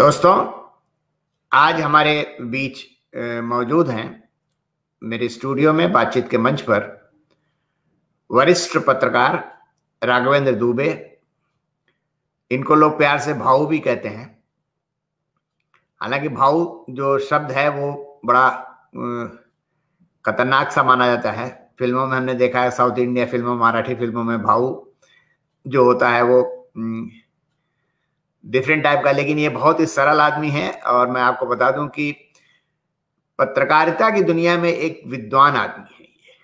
दोस्तों, आज हमारे बीच मौजूद हैं मेरे स्टूडियो में बातचीत के मंच पर वरिष्ठ पत्रकार राघवेंद्र दुबे। इनको लोग प्यार से भाऊ भी कहते हैं। हालांकि भाऊ जो शब्द है वो बड़ा खतरनाक सा माना जाता है। फिल्मों में हमने देखा है, साउथ इंडिया फिल्मों, मराठी फिल्मों में भाऊ जो होता है वो डिफरेंट टाइप का, लेकिन ये बहुत ही सरल आदमी है। और मैं आपको बता दूं कि पत्रकारिता की दुनिया में एक विद्वान आदमी है ये।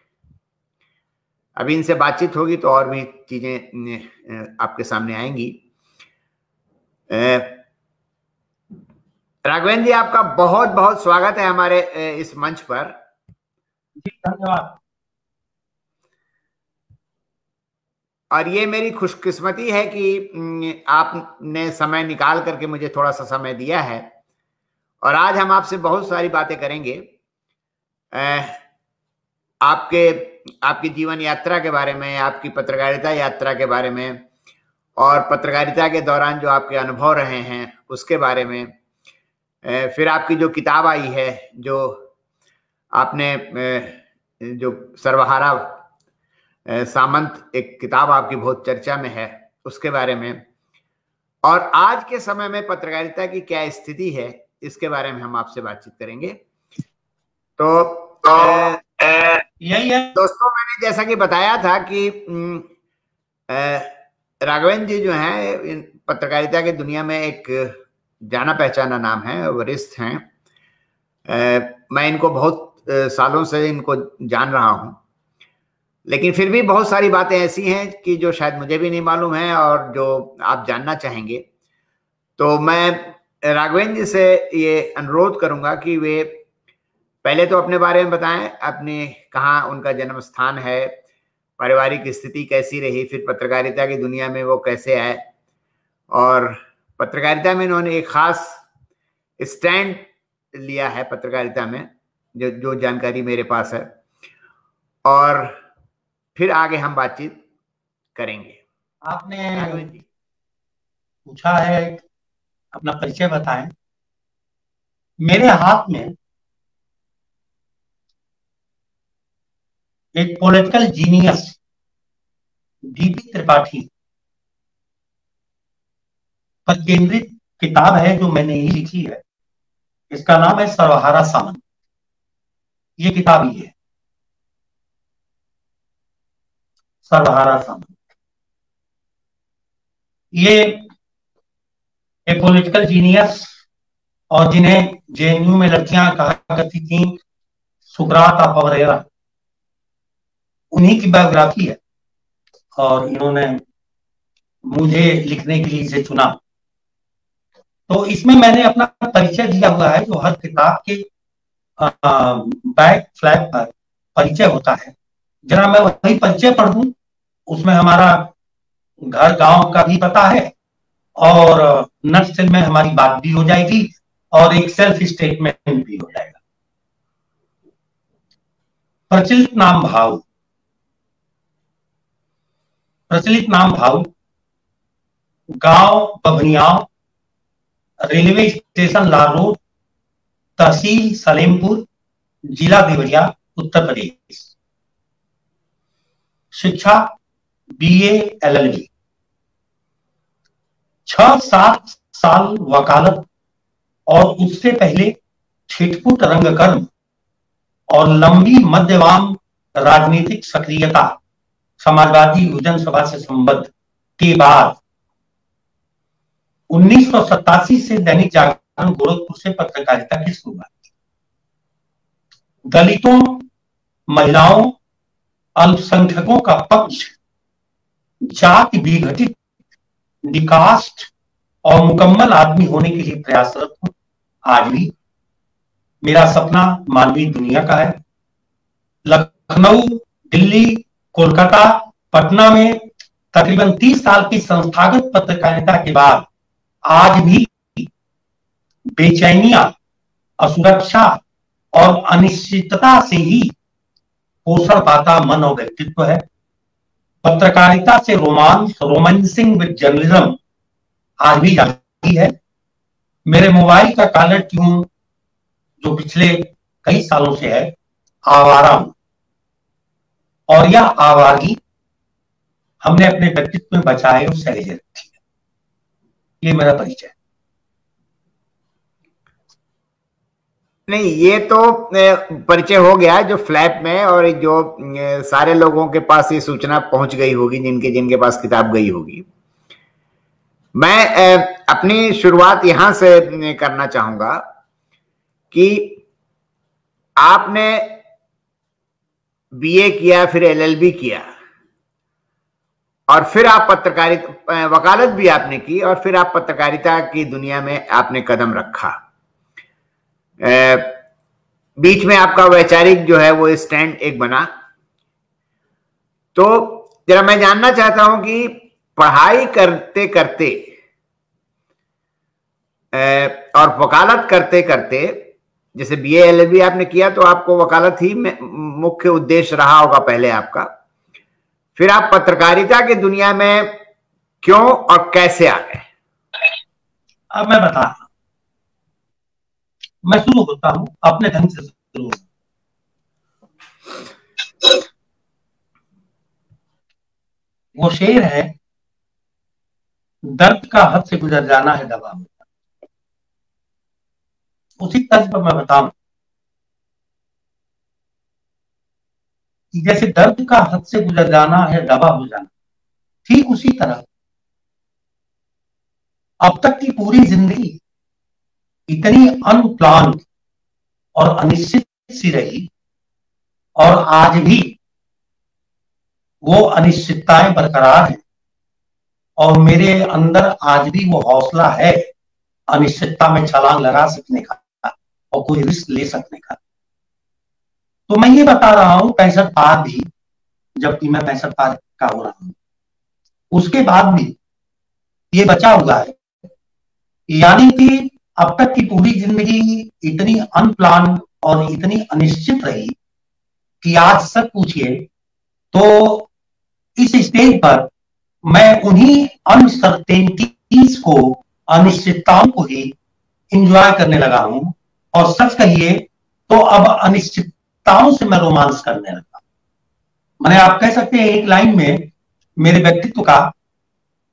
अभी इनसे बातचीत होगी तो और भी चीजें आपके सामने आएंगी। राघवेंद्र जी, आपका बहुत बहुत स्वागत है हमारे इस मंच पर। जी धन्यवाद। और ये मेरी खुशकिस्मती है कि आपने समय निकाल करके मुझे थोड़ा सा समय दिया है और आज हम आपसे बहुत सारी बातें करेंगे। आपकी जीवन यात्रा के बारे में, आपकी पत्रकारिता यात्रा के बारे में और पत्रकारिता के दौरान जो आपके अनुभव रहे हैं उसके बारे में। फिर आपकी जो किताब आई है, जो आपने जो सर्वहारा सामंत, एक किताब आपकी बहुत चर्चा में है, उसके बारे में। और आज के समय में पत्रकारिता की क्या स्थिति है इसके बारे में हम आपसे बातचीत करेंगे। तो यही है दोस्तों, मैंने जैसा कि बताया था कि राघवेंद्र जी जो हैं पत्रकारिता की दुनिया में एक जाना पहचाना नाम है, वरिष्ठ हैं। मैं इनको बहुत सालों से इनको जान रहा हूं, लेकिन फिर भी बहुत सारी बातें ऐसी हैं कि जो शायद मुझे भी नहीं मालूम है और जो आप जानना चाहेंगे। तो मैं राघवेंद्र जी से ये अनुरोध करूंगा कि वे पहले तो अपने बारे में बताएं, अपने कहाँ उनका जन्म स्थान है, पारिवारिक स्थिति कैसी रही, फिर पत्रकारिता की दुनिया में वो कैसे आए और पत्रकारिता में इन्होंने एक खास स्टैंड लिया है पत्रकारिता में, जो जानकारी मेरे पास है। और फिर आगे हम बातचीत करेंगे। आपने पूछा है, अपना परिचय बताएं। मेरे हाथ में एक पॉलिटिकल जीनियस डीपी त्रिपाठी पर केंद्रित किताब है जो मैंने ही लिखी है। इसका नाम है सर्वहारा सामंत। ये किताब ही है, सर्वहारा सामंत। ये एक पॉलिटिकल जीनियस और जिन्हें जेएनयू में लड़कियां कहा करती थी सुकरात ऑफ आवर एरा, उन्हीं की बायोग्राफी है और इन्होंने मुझे लिखने के लिए इसे चुना। तो इसमें मैंने अपना परिचय दिया हुआ है, जो हर किताब के बैक फ्लैग पर परिचय होता है। जरा मैं वही परिचय पढ़ दूं। उसमें हमारा घर गांव का भी पता है और नटशेल में हमारी बात भी हो जाएगी और एक सेल्फ स्टेटमेंट भी हो जाएगा। प्रचलित नाम भाव। प्रचलित नाम भाव, गांव बभनियाव, रेलवे स्टेशन लालरोड, तहसील सलेमपुर, जिला देवरिया, उत्तर प्रदेश। शिक्षा बीए एलएलबी। 6-7 साल वकालत और उससे पहले छिटपुट रंगकर्म और लंबी मध्यवाम राजनीतिक सक्रियता समाजवादी युवजन सभा से संबद्ध के बाद 1987 से दैनिक जागरण गोरखपुर से पत्रकारिता की शुरुआत की। दलितों, महिलाओं, अल्पसंख्यकों का पक्ष, जाति विघटित, डिकास्ट और मुकम्मल आदमी होने के लिए प्रयासरत हूं। आज भी मेरा सपना मानवीय दुनिया का है। लखनऊ, दिल्ली, कोलकाता, पटना में तकरीबन 30 साल की संस्थागत पत्रकारिता के बाद आज भी बेचैनियां, असुरक्षा और अनिश्चितता से ही पोषण पाता मन और व्यक्तित्व है। पत्रकारिता से रोमांसिंग विद जर्नलिज्म आज भी जाती है। मेरे मोबाइल का कॉलर ट्यून जो पिछले कई सालों से है, आवारा हूं, और यह आवारगी हमने अपने व्यक्तित्व में बचाए और सहेजे रखी है। ये मेरा परिचय है। नहीं, ये तो परिचय हो गया जो फ्लैप में, और जो सारे लोगों के पास ये सूचना पहुंच गई होगी जिनके जिनके पास किताब गई होगी। मैं अपनी शुरुआत यहां से करना चाहूंगा कि आपने बीए किया, फिर एलएलबी किया, और फिर आप पत्रकारिता, वकालत भी आपने की, और फिर आप पत्रकारिता की दुनिया में आपने कदम रखा। बीच में आपका वैचारिक जो है वो स्टैंड एक बना। तो जरा मैं जानना चाहता हूं कि पढ़ाई करते करते और वकालत करते करते, जैसे बीए एलएलबी आपने किया तो आपको वकालत ही मुख्य उद्देश्य रहा होगा पहले आपका, फिर आप पत्रकारिता की दुनिया में क्यों और कैसे आ गए? अब मैं बता रहा हूं, मैं शुरू होता हूं अपने ढंग से शुरू। वो शेर है, दर्द का हद से गुजर जाना है दवा में। उसी तर्ज पर मैं बताऊं कि जैसे दर्द का हद से गुजर जाना है दवा हो जाना, ठीक उसी तरह अब तक की पूरी जिंदगी इतनी अनप्लान और अनिश्चित सी रही, और आज भी वो अनिश्चितताएं बरकरार हैं, और मेरे अंदर आज भी वो हौसला है अनिश्चितता में छलांग लगा सकने का और कोई रिस्क ले सकने का। तो मैं ये बता रहा हूं 65 पार भी, जबकि मैं 65 पार का हो रहा हूं, उसके बाद भी ये बचा हुआ है। यानी कि अब तक की पूरी जिंदगी इतनी अनप्लान और इतनी अनिश्चित रही कि आज सच पूछिए तो इस स्टेज पर मैं उन्हीं अनसर्टेनिटीज को, अनिश्चितताओं को ही इंजॉय करने लगा हूं, और सच कहिए तो अब अनिश्चितताओं से मैं रोमांस करने लगा। मैंने, आप कह सकते हैं एक लाइन में मेरे व्यक्तित्व का,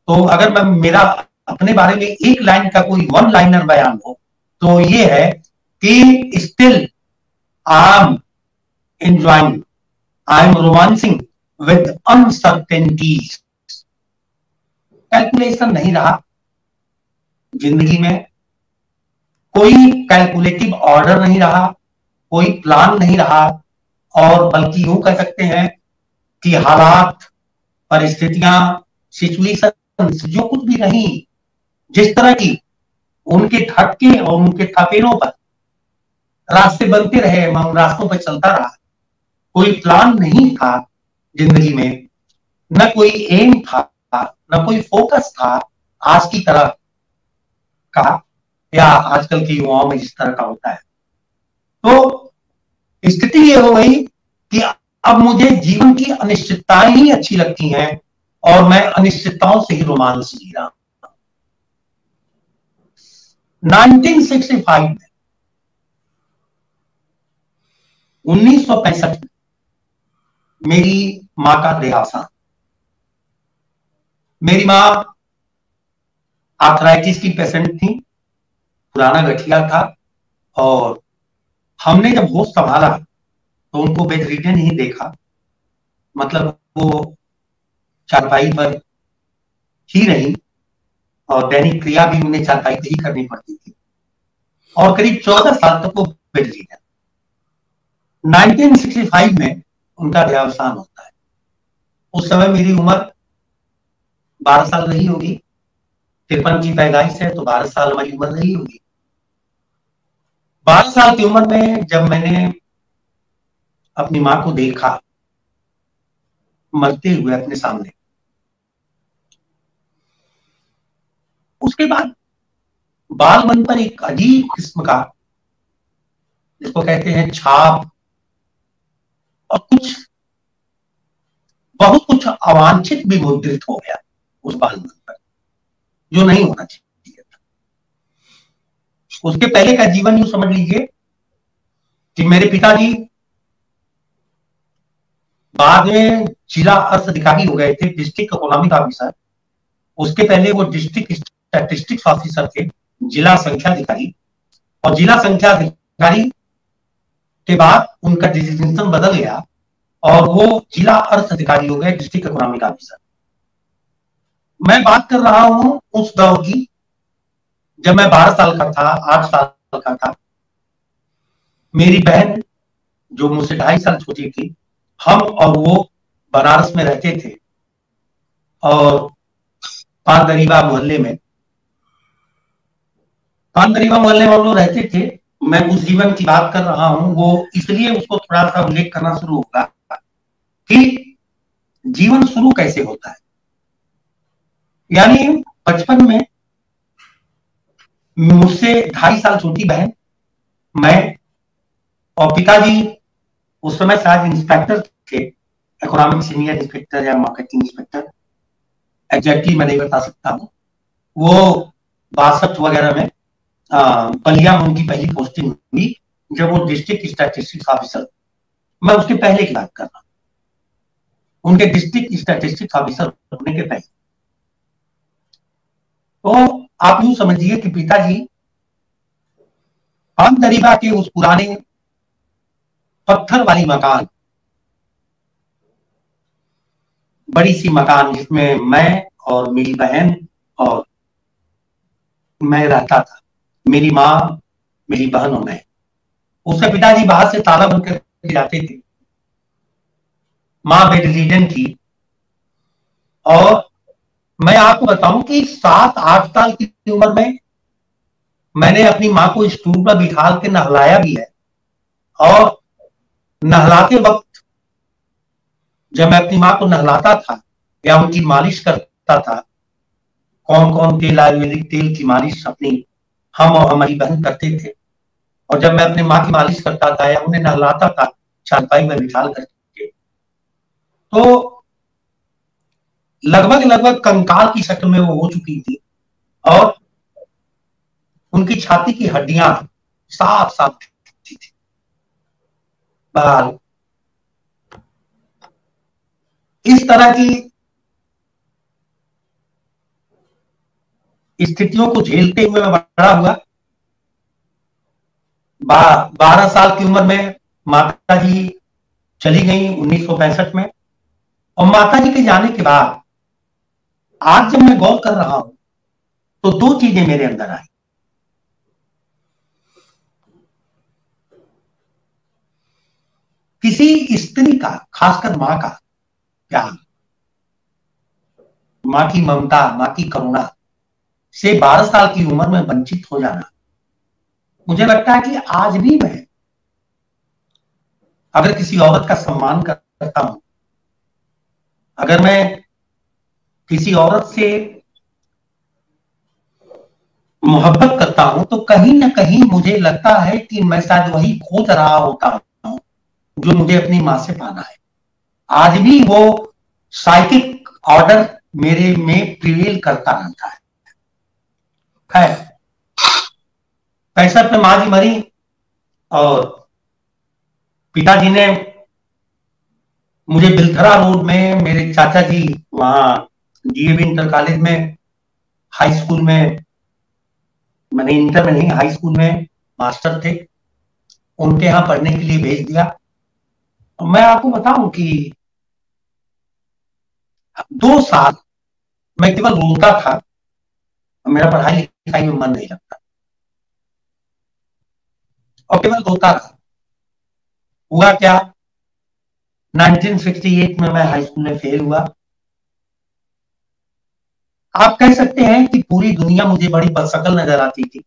तो अगर मैं मेरा अपने बारे में एक लाइन का कोई वन लाइनर बयान हो तो ये है कि still I am enjoying, I am romancing with uncertainties. Calculation नहीं रहा जिंदगी में, कोई कैलकुलेटिव ऑर्डर नहीं रहा, कोई प्लान नहीं रहा, और बल्कि यूं कह सकते हैं कि हालात, परिस्थितियां, सिचुएशन जो कुछ भी रही, जिस तरह की उनके ठटके और उनके थपेड़ों पर रास्ते बनते रहे, मैं उन रास्तों पर चलता रहा। कोई प्लान नहीं था जिंदगी में, न कोई एम था, न कोई फोकस था आज की तरह का, या आजकल के युवाओं में जिस तरह का होता है। तो स्थिति ये हो गई कि अब मुझे जीवन की अनिश्चितताएं ही अच्छी लगती हैं, और मैं अनिश्चितताओं से ही रोमांस जी रहा हूं। 1965 में, 1965 में मेरी मां का देहावसान। मेरी मां आर्थराइटिस की पेशेंट थी, पुराना गठिया था, और हमने जब होश संभाला तो उनको बेड रिडन ही देखा, मतलब वो चारपाई पर ही रही, और दैनिक क्रिया भी उन्हें चारपाई पर ही करनी पड़ती थी, और करीब 14 साल तक वो बेड रिडन। 1965 में उनका देहावसान होता है। उस समय मेरी उम्र 12 साल रही होगी, 53 की पैदाइश है तो 12 साल हमारी उम्र रही होगी। 12 साल की उम्र में जब मैंने अपनी मां को देखा मरते हुए अपने सामने, उसके बाद बाल मन पर एक अजीब किस्म का, जिसको कहते हैं छाप, और बहुत कुछ अवांछित भी मुद्रित हो गया उस बाल मन पर, जो नहीं होना चाहिए था। उसके पहले का जीवन यूं समझ लीजिए कि मेरे पिताजी बाद में जिला अर्थ अधिकारी हो गए थे, डिस्ट्रिक्ट इकोनॉमिक ऑफिसर। उसके पहले वो डिस्ट्रिक्ट स्टैटिस्टिक्स ऑफिसर थे, जिला संख्या अधिकारी। और जिला संख्या अधिकारी के बाद उनका डिजिग्नेशन बदल गया और वो जिला अर्थ अधिकारी हो गए, डिस्ट्रिक्ट इकोनॉमिक ऑफिसर। मैं बात कर रहा हूं उस दौर की जब मैं 12 साल का था, 8 साल का था। मेरी बहन जो मुझसे 2.5 साल छोटी थी, हम और वो बनारस में रहते थे और पानदरीबा मोहल्ले में हम लोग रहते थे। मैं उस जीवन की बात कर रहा हूं, वो इसलिए उसको थोड़ा सा उल्लेख करना शुरू होगा कि जीवन शुरू कैसे होता है। यानी बचपन में मुझसे 2.5 साल छोटी बहन, मैं और पिताजी उस समय शायद इंस्पेक्टर थे, इकोनॉमिक सीनियर इंस्पेक्टर या मार्केटिंग इंस्पेक्टर, एग्जैक्टली मैं नहीं बता सकता हूँ। वो 62 वगैरह में बलिया में उनकी पहली पोस्टिंग हुई जब वो डिस्ट्रिक्ट स्टैटिस्टिक्स ऑफिसर। मैं उसके पहले की बात कर रहा हूं, उनके डिस्ट्रिक्ट स्टैटिस्टिक्स ऑफिसर होने के पहले। तो आप यूं समझिए कि पिताजी पानदरीबा के उस पुराने पत्थर वाली मकान, बड़ी सी मकान जिसमें मैं और मेरी बहन और मैं रहता था, मेरी माँ, मेरी बहन और मैं। उससे पिताजी बाहर से ताला बंद करके जाते थे। माँ बेड रिडन थी और मैं आपको बताऊं कि 7-8 साल की उम्र में मैंने अपनी माँ को स्टूल पर बिठा के नहलाया भी है। और नहलाते वक्त जब मैं अपनी माँ को नहलाता था या उनकी मालिश करता था, कौन कौन तेल, आयुर्वेदिक तेल की मालिश अपनी हम और हमारी बहन करते थे। और जब मैं अपनी माँ की मालिश करता था या उन्हें नहलाता था चारपाई में बिठा करके, तो लगभग कंकाल की शक्ल में वो हो चुकी थी और उनकी छाती की हड्डियां साफ साफ थी। बहरहाल इस तरह की स्थितियों को झेलते हुए मैं बड़ा हुआ। 12 साल की उम्र में माता जी चली गई 1965 में। और माता जी के जाने के बाद आज जब मैं गौर कर रहा हूं तो 2 चीजें मेरे अंदर आई। किसी स्त्री का, खासकर मां का प्यार, मां की ममता, मां की करुणा से 12 साल की उम्र में वंचित हो जाना, मुझे लगता है कि आज भी मैं अगर किसी औरत का सम्मान करता हूं, अगर मैं किसी औरत से मोहब्बत करता हूं, तो कहीं ना कहीं मुझे लगता है कि मैं शायद वही खोज रहा होता हूं जो मुझे अपनी मां से पाना है। आज भी वो साइकिक ऑर्डर मेरे में प्रिवेल करता रहता है। खैर 65 में मां जी मरी और पिताजी ने मुझे बिलथरा रोड में, मेरे चाचा जी वहां डीएवी इंटर कॉलेज में, हाई स्कूल में, मैंने इंटर में नहीं हाई स्कूल में मास्टर थे, उनके यहाँ पढ़ने के लिए भेज दिया। मैं आपको बताऊं कि 2 साल मैं केवल रोता था, मेरा पढ़ाई लिखाई में मन नहीं लगता और केवल रोता था। हुआ क्या, 1968 में मैं हाई स्कूल में फेल हुआ। आप कह सकते हैं कि पूरी दुनिया मुझे बड़ी बदशक्ल नजर आती थी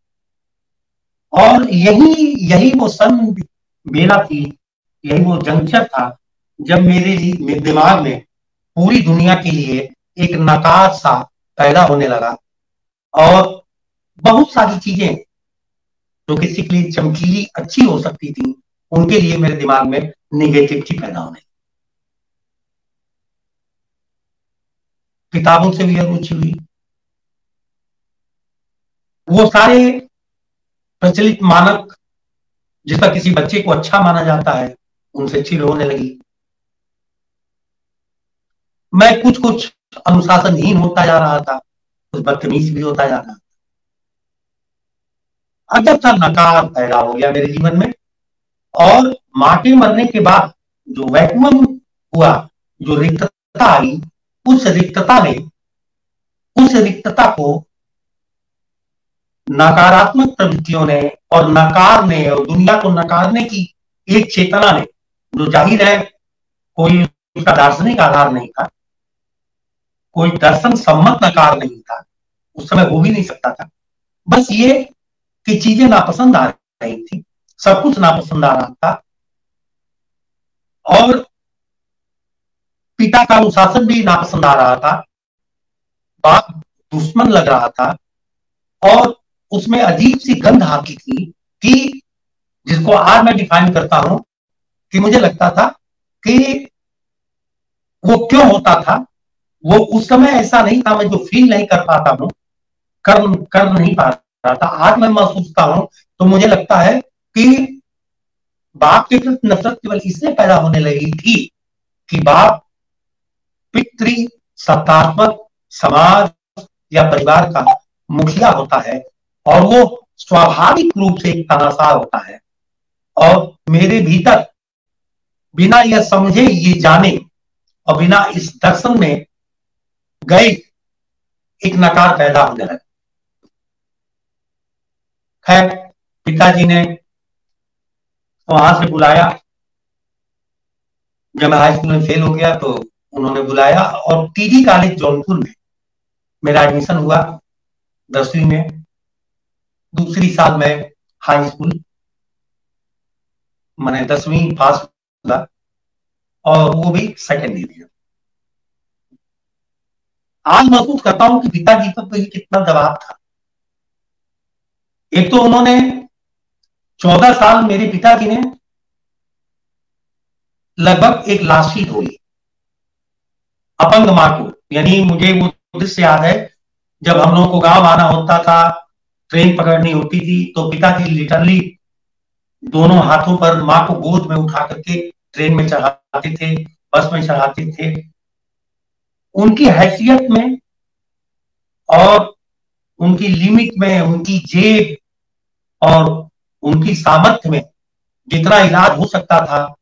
और यही यही वो सन मेरा थी, यही वो जंक्शन था जब मेरे दिमाग में पूरी दुनिया के लिए एक नकार सा पैदा होने लगा और बहुत सारी चीजें जो किसी के लिए चमकीली अच्छी हो सकती थी, उनके लिए मेरे दिमाग में निगेटिविटी पैदा होने लगी। किताबों से भी रुचि हुई। वो सारे प्रचलित मानक जिसका किसी बच्चे को अच्छा माना जाता है उनसे चिढ़ होने लगी। मैं कुछ कुछ अनुशासनहीन होता जा रहा था, कुछ बदतमीज भी होता जा रहा था। अजब सा नकार पैदा हो गया मेरे जीवन में। और मां के मरने के बाद जो वैक्यूम हुआ, जो रिक्तता आई, उस रिक्तता को नकारात्मक प्रवृत्तियों ने और नकारने और दुनिया को नकारने की एक चेतना ने, जो जाहिर है कोई उसका दार्शनिक आधार नहीं था, कोई दर्शन सम्मत नकार नहीं था, उस समय हो भी नहीं सकता था। बस ये कि चीजें नापसंद आ रही थी, सब कुछ नापसंद आ रहा था, और पिता का अनुशासन भी नापसंद आ रहा था, बाप दुश्मन लग रहा था, और उसमें अजीब सी गंध आती थी कि जिसको आज मैं डिफाइन करता हूं कि मुझे लगता था कि वो क्यों होता था। वो उस समय ऐसा नहीं था, मैं जो फील नहीं कर पाता हूं, कर नहीं पा रहा था, आज मैं महसूसता हूं। तो मुझे लगता है कि बाप के प्रति नफरत केवल इसलिए पैदा होने लगी थी कि बाप पितृ सत्तात्मक समाज या परिवार का मुखिया होता है, और वो स्वाभाविक रूप से एक तानाशाह होता है, और मेरे भीतर बिना यह समझे, ये जाने और बिना इस दर्शन में गए एक नकार पैदा होने लगा। खैर, पिताजी ने वहां से बुलाया। जब मैं हाई स्कूल में फेल हो गया तो उन्होंने बुलाया, और टीडी कॉलेज जौनपुर में मेरा एडमिशन हुआ 10वीं में। दूसरी साल में हाई स्कूल, मैंने 10वीं पास हुआ, और वो भी सेकेंड डिवीजन। आज महसूस करता हूं कि पिताजी पर तो कितना दबाव था। एक तो उन्होंने 14 साल मेरे पिताजी ने लगभग एक लाशी धोई अपंग मां को। यानी मुझे वो दृश्य याद है, जब हम लोगों को गांव आना होता था, ट्रेन पकड़नी होती थी, तो पिताजी लिटरली दोनों हाथों पर मां को गोद में उठा करके ट्रेन में चढ़ाते थे, बस में चढ़ाते थे। उनकी हैसियत में और उनकी लिमिट में, उनकी जेब और उनकी सामर्थ्य में जितना इलाज हो सकता था,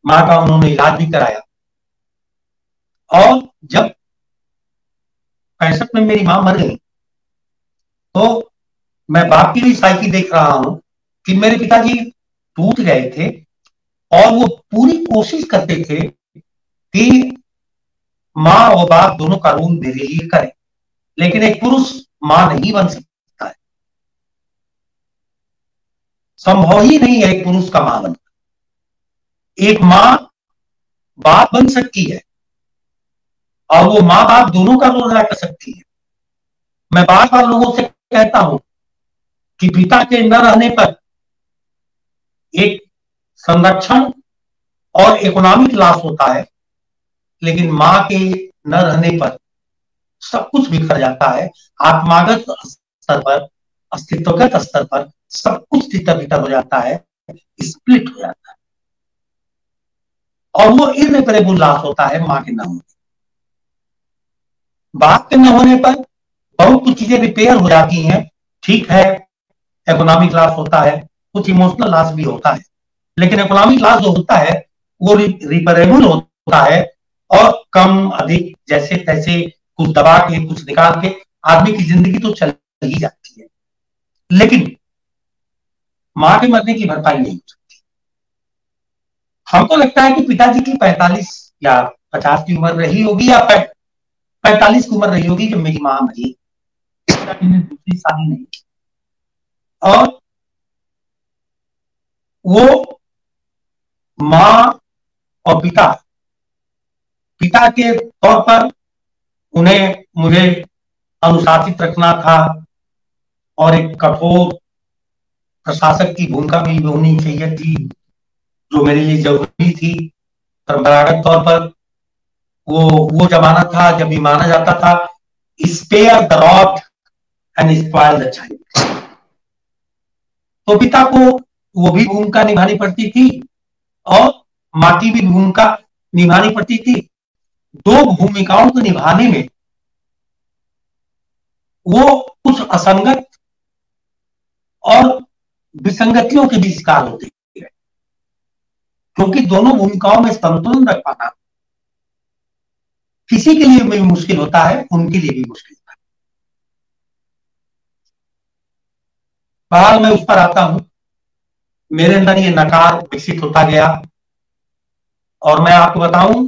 मां का उन्होंने इलाज भी कराया। और जब 65 में मेरी मां मर गई, तो मैं बाप की भी साइकी देख रहा हूं कि मेरे पिताजी टूट गए थे, और वो पूरी कोशिश करते थे कि मां और बाप दोनों का रोल मेरे लिए करें, लेकिन एक पुरुष मां नहीं बन सकता है, संभव ही नहीं है एक पुरुष का मां बनना। एक मां बाप बन सकती है, और वो मां बाप दोनों का रोल अदा कर सकती है। मैं बार बार लोगों से कहता हूं कि पिता के न रहने पर एक संरक्षण और इकोनॉमिक लॉस होता है, लेकिन मां के न रहने पर सब कुछ बिखर जाता है। आत्मागत स्तर पर, अस्तित्वगत स्तर पर सब कुछ तितर-बितर हो जाता है, स्प्लिट हो जाता है, और वो इर्रेपरेबल लॉस होता है मां के न होने। बाप के न होने पर बहुत कुछ चीजें रिपेयर हो जाती हैं, ठीक है, इकोनॉमिक लॉस होता है, कुछ इमोशनल लॉस भी होता है, लेकिन इकोनॉमिक लॉस जो होता है वो रिपेरेबल होता है, और कम अधिक जैसे तैसे कुछ दबा के, कुछ निकाल के आदमी की जिंदगी तो चल ही जाती है, लेकिन मां के मरने की भरपाई नहीं हो सकती। हमको लगता है कि पिताजी की 45 या 50 की उम्र रही होगी, या 45 की उम्र रही होगी जब मेरी मां मरी। दूसरी शादी नहीं की, और वो मां और पिता के तौर पर उन्हें मुझे अनुशासित रखना था, और एक कठोर प्रशासक की भूमिका भी होनी चाहिए थी, जो मेरे लिए जरूरी थी। परंपरागत तौर पर वो जमाना था जब ये माना जाता था, spare the rod and spoil the child. तो पिता को वो भी भूमिका निभानी पड़ती थी और माँ की भी भूमिका निभानी पड़ती थी। दो भूमिकाओं को निभाने में वो कुछ असंगत और विसंगतियों के भी शिकार होते हैं, क्योंकि दोनों भूमिकाओं में संतुलन रख पाना किसी के लिए भी मुश्किल होता है, उनके लिए भी मुश्किल होता है। बहरहाल मैं उस पर आता हूं, मेरे अंदर ये नकार विकसित होता गया और मैं आपको बताऊं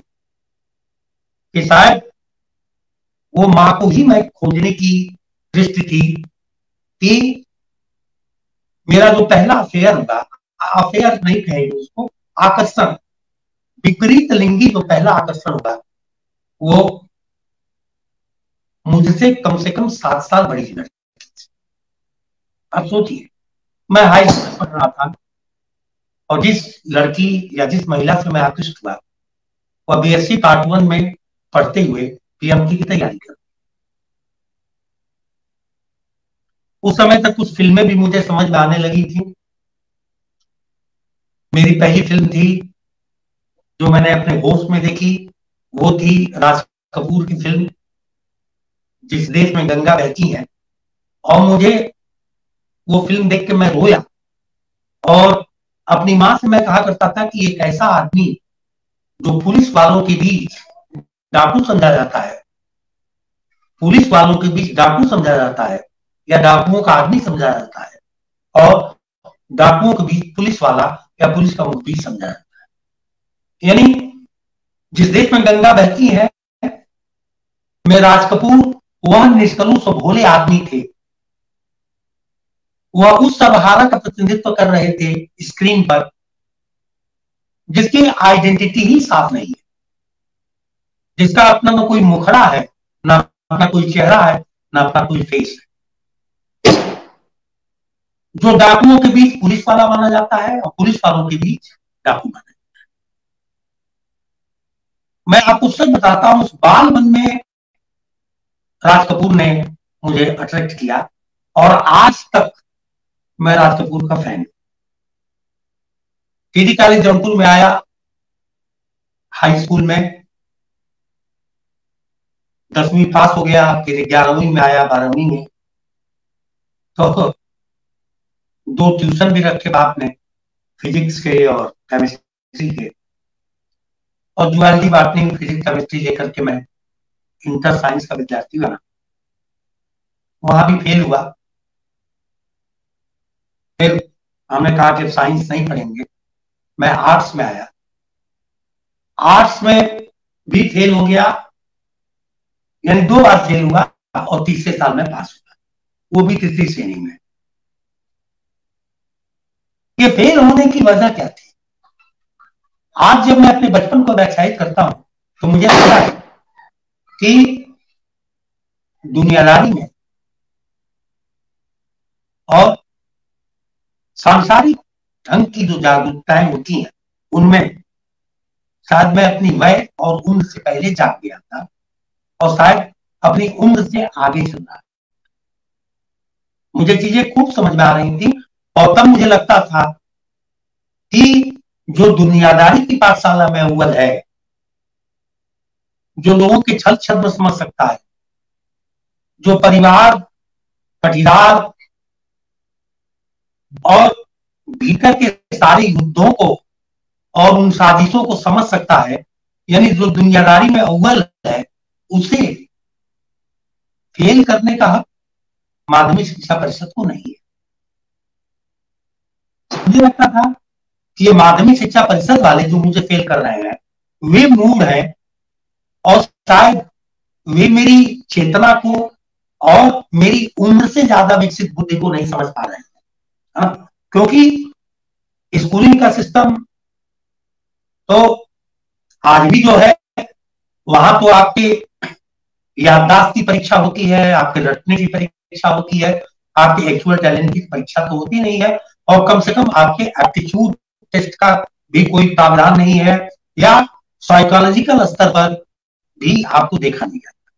कि शायद वो मां को ही मैं खोजने की दृष्टि थी कि मेरा जो पहला अफेयर हुआ, अफेयर नहीं कहेंगे उसको, आकर्षण, विपरीत लिंगी जो पहला आकर्षण हुआ वो मुझसे कम से कम 7 साल बड़ी लड़की। अब सोचिए, मैं हाई स्कूल पढ़ रहा था और जिस लड़की या जिस महिला से मैं आकृष्ट हुआ वह बीएससी पार्ट 1 में पढ़ते हुए पीएमटी की तैयारी कर। उस समय तक कुछ फिल्में भी मुझे समझ में आने लगी थी। मेरी पहली फिल्म थी जो मैंने अपने होश में देखी, वो थी राज कपूर की फिल्म जिस देश में गंगा बहती है, और मुझे वो फिल्म देख के मैं रोया और अपनी मां से मैं कहा करता था कि एक ऐसा आदमी जो पुलिस वालों के बीच डाकू समझा जाता है, पुलिस वालों के बीच डाकू समझा जाता है या डाकुओं का आदमी समझा जाता है, और डाकुओं के बीच पुलिस वाला या पुलिस का मुखबिर समझा जाता है। यानी जिस देश में गंगा बहती है में राज कपूर वह निष्कलुष और भोले आदमी थे, वह उस सबहारा का प्रतिनिधित्व कर रहे थे स्क्रीन पर जिसकी आइडेंटिटी ही साफ नहीं है, जिसका अपना ना कोई मुखड़ा है, ना अपना कोई चेहरा है, ना अपना कोई फेस है, जो डाकुओं के बीच पुलिस वाला माना जाता है और पुलिस वालों के बीच डाकू माना जाता है। मैं आपको सच बताता हूं, उस बाल मन में राज कपूर ने मुझे अट्रैक्ट किया और आज तक मैं राज कपूर का फैन हूं। टीडी कॉलेज जौनपुर में आया, हाई स्कूल में 10वीं पास हो गया, फिर 11वीं में आया, 12वीं में तो 2 ट्यूशन भी रखे बाप ने, फिजिक्स के और केमिस्ट्री के, और जुआलजी बाटनी फिजिक्स केमिस्ट्री लेकर के मैं इंटर साइंस का विद्यार्थी बना। वहां भी फेल हुआ। फिर हमने कहा कि साइंस नहीं पढ़ेंगे, मैं आर्ट्स में आया, आर्ट्स में भी फेल हो गया, यानी 2 बार फेल हुआ और तीसरे साल में पास हुआ, वो भी तीसरी श्रेणी में। ये फेल होने की वजह क्या थी? आज जब मैं अपने बचपन को व्याख्यायित करता हूं तो मुझे लगता है कि दुनियादारी में और सांसारिक ढंग की जो जागरूकताएं होती हैं उनमें शायद मैं अपनी वय और उम्र से पहले जाग गया था और शायद अपनी उम्र से आगे चल रहा था। मुझे चीजें खूब समझ में आ रही थी और तब मुझे लगता था कि जो दुनियादारी की पाठशाला में अव्वल है, जो लोगों के छल छद्म समझ सकता है, जो परिवार, पटीदार और भीतर के सारे युद्धों को और उन साजिशों को समझ सकता है, यानी जो दुनियादारी में अव्वल है, उसे फेल करने का हक माध्यमिक शिक्षा परिषद को नहीं है। मुझे लगता था कि ये माध्यमिक शिक्षा परिषद वाले जो मुझे फेल कर रहे हैं वे मूड है और शायद वे मेरी चेतना को और मेरी उम्र से ज्यादा विकसित बुद्धि को नहीं समझ पा रहे हैं। क्योंकि स्कूलिंग का सिस्टम तो आज भी जो है वहां तो आपके याददाश्त की परीक्षा होती है, आपके रटने की परीक्षा होती है, आपके एक्चुअल टैलेंट की परीक्षा तो होती नहीं है, और कम से कम आपके एप्टीट्यूड टेस्ट का भी कोई प्रावधान नहीं है, या साइकोलॉजिकल स्तर पर भी आपको देखा नहीं जाता।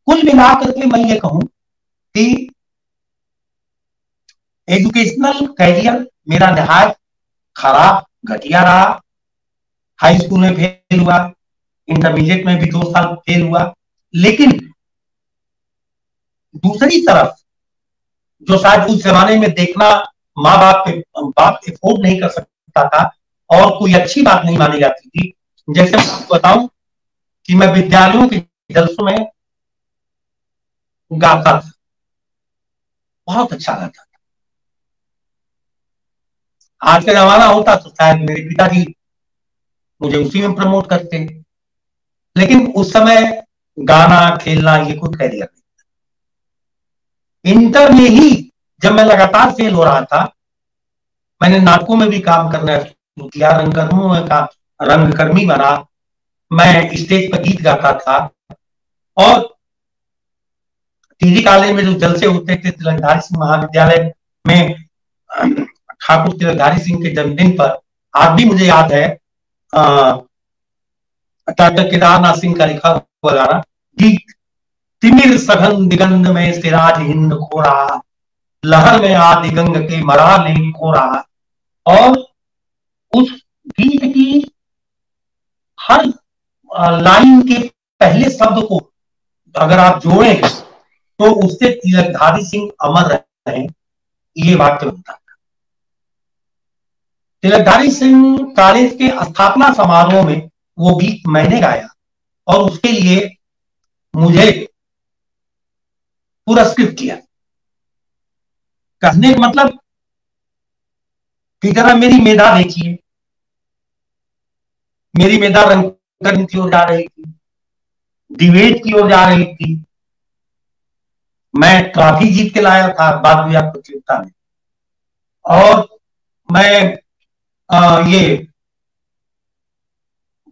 कुल मिलाकर के मैं ये कहूं कि एजुकेशनल कैरियर मेरा निहायत खराब घटिया रहा। हाई स्कूल में फेल हुआ, इंटरमीडिएट में भी 2 साल फेल हुआ। लेकिन दूसरी तरफ जो शायद उस जमाने में देखना माँ बाप एफोर्ड नहीं कर सकता था और कोई अच्छी बात नहीं मानी जाती थी, जैसे मैं आपको बताऊं कि मैं विद्यालयों के जलसों में गाता था, बहुत अच्छा गाता था। आज का जमाना होता तो शायद मेरे पिताजी मुझे उसी में प्रमोट करते, लेकिन उस समय गाना खेलना ये कोई कैरियर नहीं। इंटर में ही जब मैं लगातार फेल हो रहा था, मैंने नाटकों में भी काम करना शुरू किया, रंगकर्मियों में रंगकर्मी बना, मैं स्टेज पर गीत गाता था। और टीडी कॉलेज में जो जलसे होते थे तिलकधारी सिंह महाविद्यालय में, ठाकुर तिलकधारी सिंह के जन्मदिन पर आज भी मुझे याद है डॉक्टर केदारनाथ सिंह का लिखा हुआ गाना, गीत तिमिर सघन दिगंध में सिराज हिंद खोरा, लहर में आदि गंग के मरा ले खोरा। और उस गीत की हर लाइन के पहले शब्द को अगर आप जोड़ें तो उससे तिलकधारी सिंह अमर रहे, ये वाक्य बनता है। तिलकधारी सिंह कॉलेज के स्थापना समारोह में वो गीत मैंने गाया और उसके लिए मुझे पुरस्कृत किया। कहने का मतलब कि जरा मेरी मेधा देखिए, मेरी मेधा रंगकर्मी की ओर जा रही थी, डिबेट की ओर जा रही थी, मैं ट्रॉफी जीत के लाया था बाद में प्रतियोगिता में, और मैं ये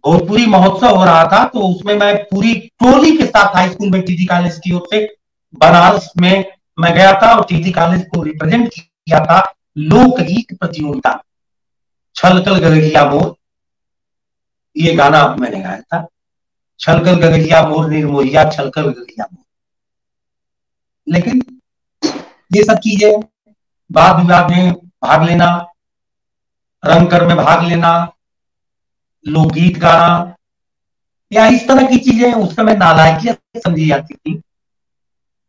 भोजपुरी महोत्सव हो रहा था तो उसमें मैं पूरी टोली के साथ हाई स्कूल में टीडी कॉलेज की ओर से बनारस में मैं गया था और टीडी कॉलेज को रिप्रेजेंट किया था लोकगीत प्रतियोगिता, छलकल गगरिया मोर, ये गाना मैंने गाया था, छलकल गगरिया मोर निर्मोहिया छलकल गगरिया मोर। लेकिन ये सब चीजें वाद विवाद में भाग लेना, रंगकर में भाग लेना, लोकगीत गाना या इस तरह की चीजें उस समय नालायकियत समझी जाती थी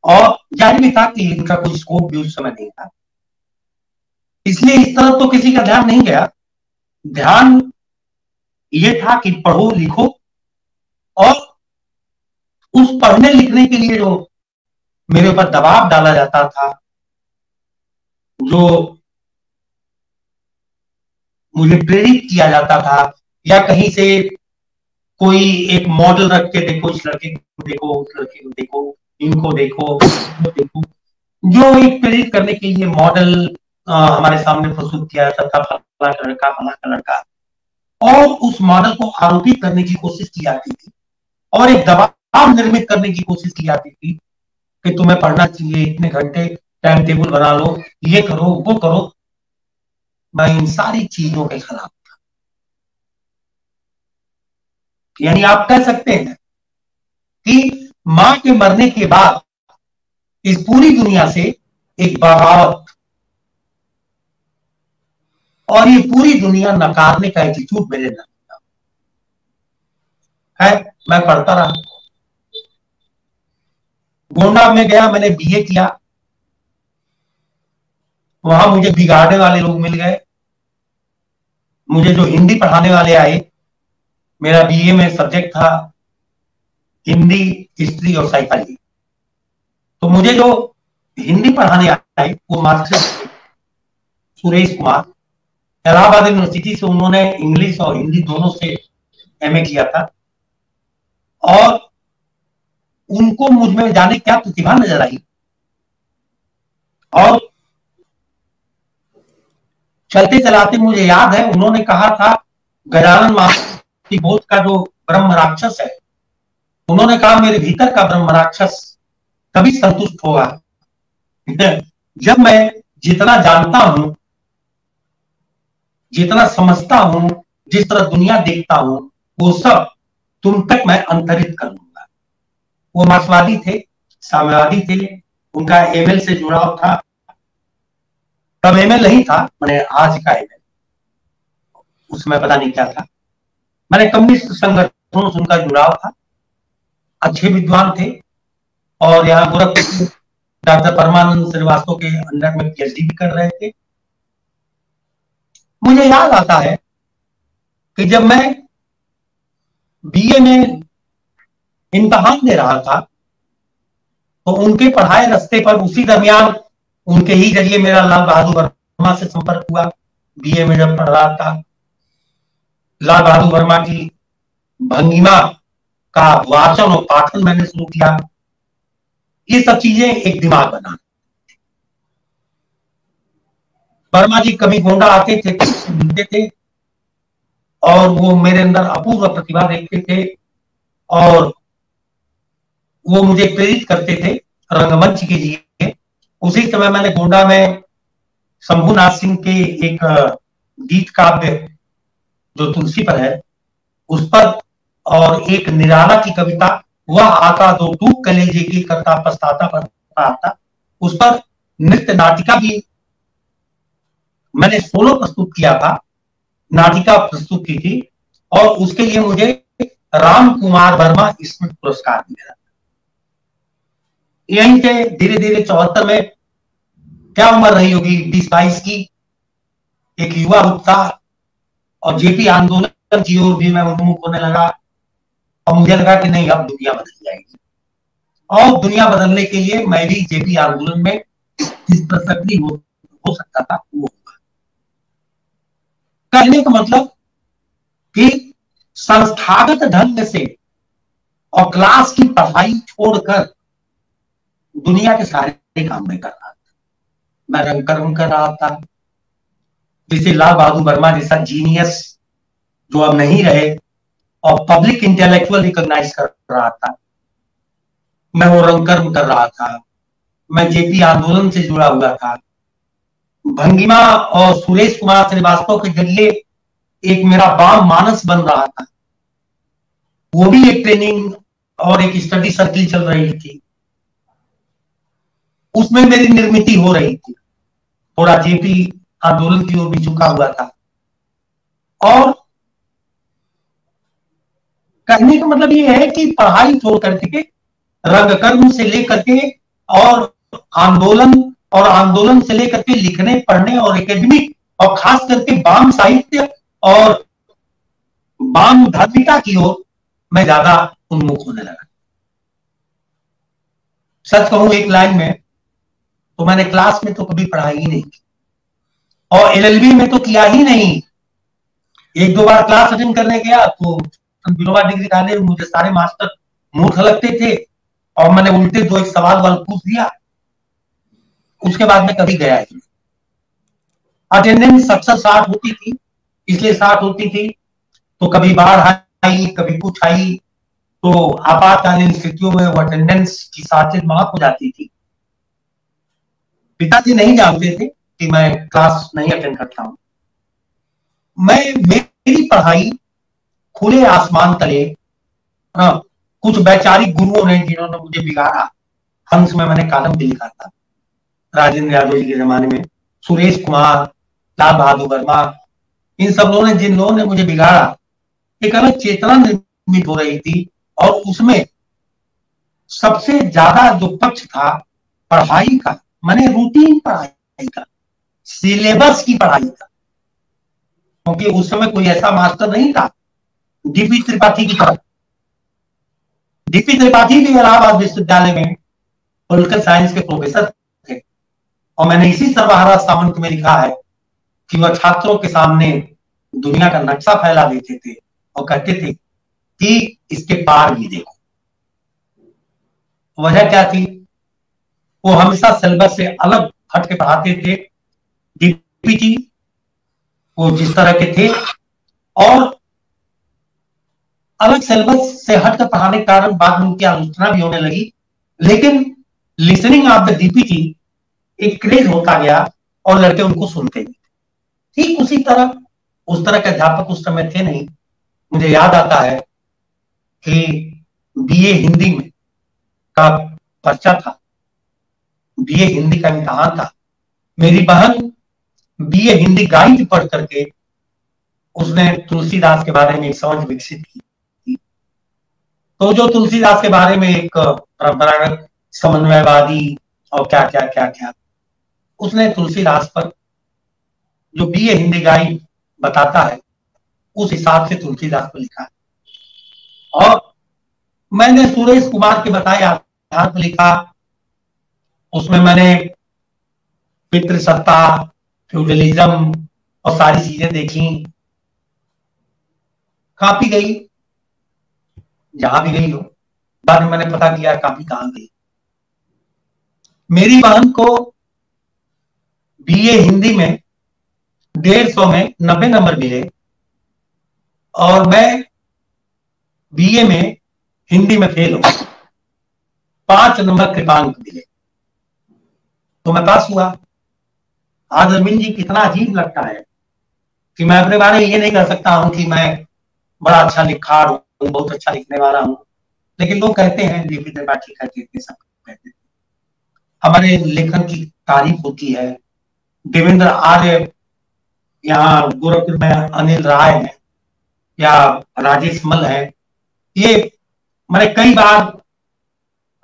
और जाहिर भी था कि इनका कोई स्कोप भी उस समय नहीं था, इसलिए इस तरह तो किसी का ध्यान नहीं गया। ध्यान ये था कि पढ़ो लिखो, और उस पढ़ने लिखने के लिए जो मेरे ऊपर दबाव डाला जाता था, जो मुझे प्रेरित किया जाता था, या कहीं से कोई एक मॉडल रख के देखो, इस लड़के को देखो, उस लड़के को देखो, इनको देखो, इनको देखो, जो एक प्रेरित करने के लिए मॉडल हमारे सामने प्रस्तुत किया जाता था, फला का लड़का, फला का लड़का, और उस मॉडल को आरोपित करने की कोशिश की जाती थी और एक दबाव निर्मित करने की कोशिश की जाती थी कि तुम्हें पढ़ना चाहिए, इतने घंटे टाइम टेबल बना लो, ये करो वो करो। मैं इन सारी चीजों के खिलाफ था। यानी आप कह सकते हैं कि मां के मरने के बाद इस पूरी दुनिया से एक बगावत और ये पूरी दुनिया नकारने का एटीट्यूड मेरे अंदर है। मैं पढ़ता रहा, गोंडा में गया, मैंने बीए किया, वहां मुझे बिगाड़ने वाले लोग मिल गए, मुझे जो हिंदी पढ़ाने वाले आए, मेरा बीए में सब्जेक्ट था हिंदी, हिस्ट्री और साइकोलॉजी, तो मुझे जो हिंदी पढ़ाने आए वो मास्टर सुरेश कुमार, इलाहाबाद यूनिवर्सिटी से, उन्होंने इंग्लिश और हिंदी दोनों से एमए किया था, और उनको मुझ में जाने क्या प्रतिभा नजर आई, और चलते चलाते मुझे याद है उन्होंने कहा था गजानन महाराज बोध का जो ब्रह्म राक्षस है, उन्होंने कहा मेरे भीतर का ब्रह्म राक्षस कभी संतुष्ट होगा जब मैं जितना जानता हूं, जितना समझता हूं, जिस तरह दुनिया देखता हूं, वो सब तुम तक मैं अंतरित कर लूंगा। वो मार्क्सवादी थे, साम्यवादी थे, उनका एमएल से जुड़ाव था, तब एमएल नहीं था, मैंने आज का एमएल, उसमें पता नहीं क्या था। मैंने कम्युनिस्ट संगठनों से उनका जुड़ाव था, अच्छे विद्वान थे, और यहाँ गोरखपुर डॉक्टर परमानंद श्रीवास्तव के अंडर में पीएचडी भी कर रहे थे। मुझे याद आता है कि जब मैं बीए में इम्तहान दे रहा था तो उनके पढ़ाए रास्ते पर उसी दरमियान उनके ही जरिए मेरा लाल बहादुर वर्मा से संपर्क हुआ। बीए में जब पढ़ रहा था, लाल बहादुर वर्मा की भंगिमा का वाचन और पाठन मैंने शुरू किया। ये सब चीजें एक दिमाग बना। वर्मा जी कभी गोंडा आते थे, मिलते थे, और वो मेरे अंदर अपूर्व प्रतिभा देखते थे और वो मुझे प्रेरित करते थे रंगमंच के लिए। उसी समय मैंने गोंडा में शंभुनाथ सिंह के एक गीत काव्य जो तुलसी पर है उस पर, और एक निराला की कविता वह आता दो टूक कलेजे की करता पछताता पछताता, उस पर नृत्य नाटिका भी मैंने सोलो प्रस्तुत किया था, नाटिका प्रस्तुत की थी, और उसके लिए मुझे राम कुमार वर्मा स्मृति पुरस्कार मिला। यहीं से धीरे धीरे 74 में क्या उम्र रही होगी, 20-22 की, एक युवा उत्साह और जेपी आंदोलन की ओर भी मैं उन्मुख होने लगा, और मुझे लगा कि नहीं, अब दुनिया बदल जाएगी, और दुनिया बदलने के लिए मैं भी जेपी आंदोलन में जिस पर सक्रिय हो सकता था वो होगा। कहने का मतलब कि संस्थागत ढंग से और क्लास की पढ़ाई छोड़कर दुनिया के सारे काम में कर रहा था। मैं रंगकर्म कर रहा था, जैसे लाल बहादुर वर्मा जैसा जीनियस जो अब नहीं रहे, और पब्लिक इंटेलेक्चुअल रिकॉग्नाइज कर रहा था, मैं वो रंगकर्म कर रहा था। मैं जेपी आंदोलन से जुड़ा हुआ था। भंगिमा और सुरेश कुमार श्रीवास्तव के जरिए एक मेरा वाम मानस बन रहा था, वो भी एक ट्रेनिंग और एक स्टडी सर्किल चल रही थी, उसमें मेरी निर्मित हो रही थी, थोड़ा जेपी आंदोलन की ओर भी झुका हुआ था। और कहने का मतलब ये है कि पढ़ाई छोड़ करके रंगकर्म से लेकर के और आंदोलन से लेकर के लिखने पढ़ने और एकेडमिक और खास करके वाम साहित्य और वाम धार्मिकता की ओर मैं ज्यादा उन्मुख होने लगा। सच कहूं एक लाइन में तो मैंने क्लास में तो कभी पढ़ाई ही नहीं की, और एलएलबी में तो किया ही नहीं। 1-2 बार क्लास अटेंड करने गया तो विनोबा डिग्री डाले, मुझे सारे मास्टर मूर्ख लगते थे, और मैंने उल्टे 2 सवाल पूछ दिया, उसके बाद में कभी गया ही। अटेंडेंस अक्सर 60 होती थी, इसलिए 60 होती थी, तो कभी बाढ़ आई, कभी कुछ आई, तो आपातकालीन स्थितियों में वो अटेंडेंस की साजिश माफ हो जाती थी। पिताजी नहीं जानते थे कि मैं क्लास नहीं अटेंड करता हूं। मेरी पढ़ाई खुले आसमान तले, कुछ वैचारिक गुरुओं ने जिन्होंने मुझे बिगाड़ा, हंस में मैंने कॉलम भी लिखा था राजेंद्र यादव जी के जमाने में, सुरेश कुमार, लाल बहादुर वर्मा, इन सब लोगों ने, जिन लोगों ने मुझे बिगाड़ा, एक अलग चेतना निर्मित हो रही थी, और उसमें सबसे ज्यादा जो पक्ष था पढ़ाई का, मैंने रूटीन पढ़ाई का, सिलेबस की पढ़ाई का, क्योंकि उस समय कोई ऐसा मास्टर नहीं था डीपी त्रिपाठी की तरह। डीपी त्रिपाठी भी इलाहाबाद विश्वविद्यालय में पॉलिटिकल साइंस के प्रोफेसर थे, और मैंने इसी सर्वहारा सामंत में लिखा है कि वह छात्रों के सामने दुनिया का नक्शा फैला देते थे और कहते थे कि इसके पार भी देखो। वजह क्या थी? वो हमेशा सिलेबस से अलग हट के पढ़ाते थे। डीपीटी वो जिस तरह के थे, और अलग सिलेबस से हटकर पढ़ाने के कारण बाद में उनकी आलोचना भी होने लगी, लेकिन लिसनिंग ऑफ द डीपीटी एक क्रेज होता गया और लड़के उनको सुनते भी। ठीक उसी तरह उस तरह के अध्यापक उस समय थे नहीं। मुझे याद आता है कि बीए हिंदी में का पर्चा था, बीए हिंदी का इम्तिहान था। मेरी बहन बीए हिंदी गाइड पढ़ करके उसने तुलसीदास के बारे में एक समझ विकसित की। तो जो तुलसीदास के बारे में एक परंपरागत समन्वयवादी और क्या क्या क्या क्या, उसने तुलसीदास पर जो बीए हिंदी गाइड बताता है उस हिसाब से तुलसीदास को लिखा। और मैंने सुरेश कुमार के बताए आधार पर लिखा। उसमें मैंने पितृसत्ता, फ्यूडलिज्म और सारी चीजें देखी। काफी गई, जहां भी गई हो। बाद में मैंने पता किया काफी कहां गई। मेरी बहन को बीए हिंदी में 150 में 90 नंबर मिले और मैं बीए में हिंदी में फेल हो, 5 नंबर कृपांक मिले तो मैं पास हुआ। आज अरविंद जी कितना अजीब लगता है कि मैं अपने बारे में ये नहीं कह सकता हूं कि मैं बड़ा अच्छा लिखार हूं, बहुत अच्छा लिखने वाला हूं, लेकिन लोग कहते हैं दीपी त्रिपाठी कहते थे, सब कहते थे। हमारे लेखन की तारीफ होती है। देवेंद्र आर्य, यहाँ गोरखपुर में अनिल राय है या राजेश मल है, ये मैंने कई बार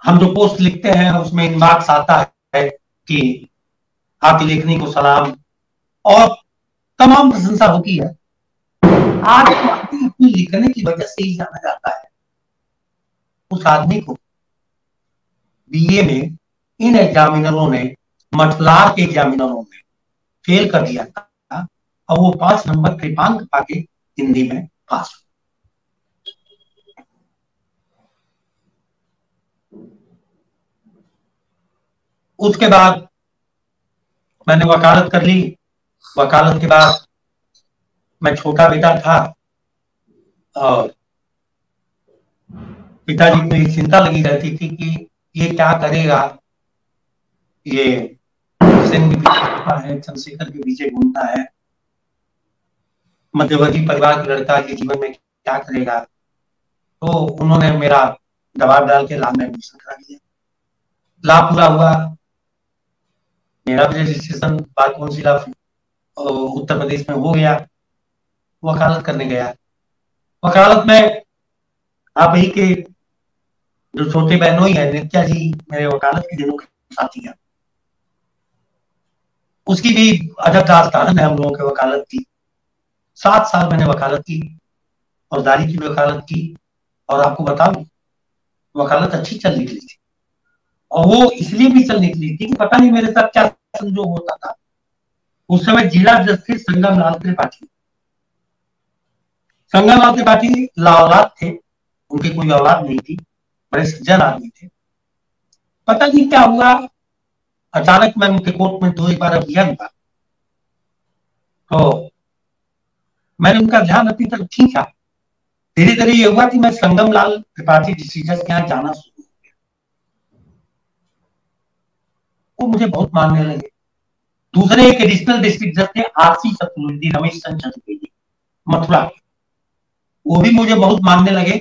हम जो पोस्ट लिखते हैं उसमें इनबॉक्स आता है कि आपकी लेखनी को सलाम, और तमाम प्रशंसा होती है। आज अपनी लिखने की वजह से ही जाना जाता है। उस आदमी को बीए में इन एग्जामिनरों ने, मठलार के एग्जामिनरों ने फेल कर दिया था और वो 5 नंबर कृपांक पाके हिंदी में पास। उसके बाद मैंने वकालत कर ली। वकालत के बाद मैं छोटा बेटा था और पिताजी को एक चिंता लगी रहती थी कि ये क्या करेगा, ये सिंह के पीछे है, चंद्रशेखर के पीछे घूमता है, मध्यवर्ती परिवार का लड़का के जीवन में क्या करेगा। तो उन्होंने मेरा दबाव डाल के लॉ में एडमिशन करा दिया। लॉ पूरा हुआ, मेरा भी registration bar council of Uttar Pradesh में हो गया। वकालत करने गया। वकालत में आप ही के जो छोटे बहनों ही है, नित्या जी मेरे वकालत के दिनों के साथी है, उसकी भी अजब दास्तान है हम लोगों की वकालत की। 7 साल मैंने वकालत की, फौजदारी की वकालत की, और आपको बताऊं वकालत अच्छी चल निकली थी। और वो इसलिए भी चल निकली थी कि पता नहीं मेरे साथ क्या संजोग होता था। उस समय जिला जज थे संगम लाल त्रिपाठी। संगम लाल त्रिपाठी लाऔलाद थे, उनकी कोई औलाद नहीं थी, बड़े सज्जन आदमी थे। पता नहीं क्या हुआ, अचानक मैं उनके कोर्ट में 2 बार गया था, तो मैंने उनका ध्यान अपनी तरफ खींचा। धीरे धीरे ये हुआ कि मैं संगम लाल त्रिपाठी डिस्ट्रिक्ट जज के यहाँ जाना शुरू हो गया। वो मुझे बहुत मानने लगे। दूसरे एक एडिशनल डिस्ट्रिक्ट जज थे आरसी चतुर्वेदी, रमेश चंद्र चतुर्वेदी, मथुरा, वो भी मुझे बहुत मानने लगे।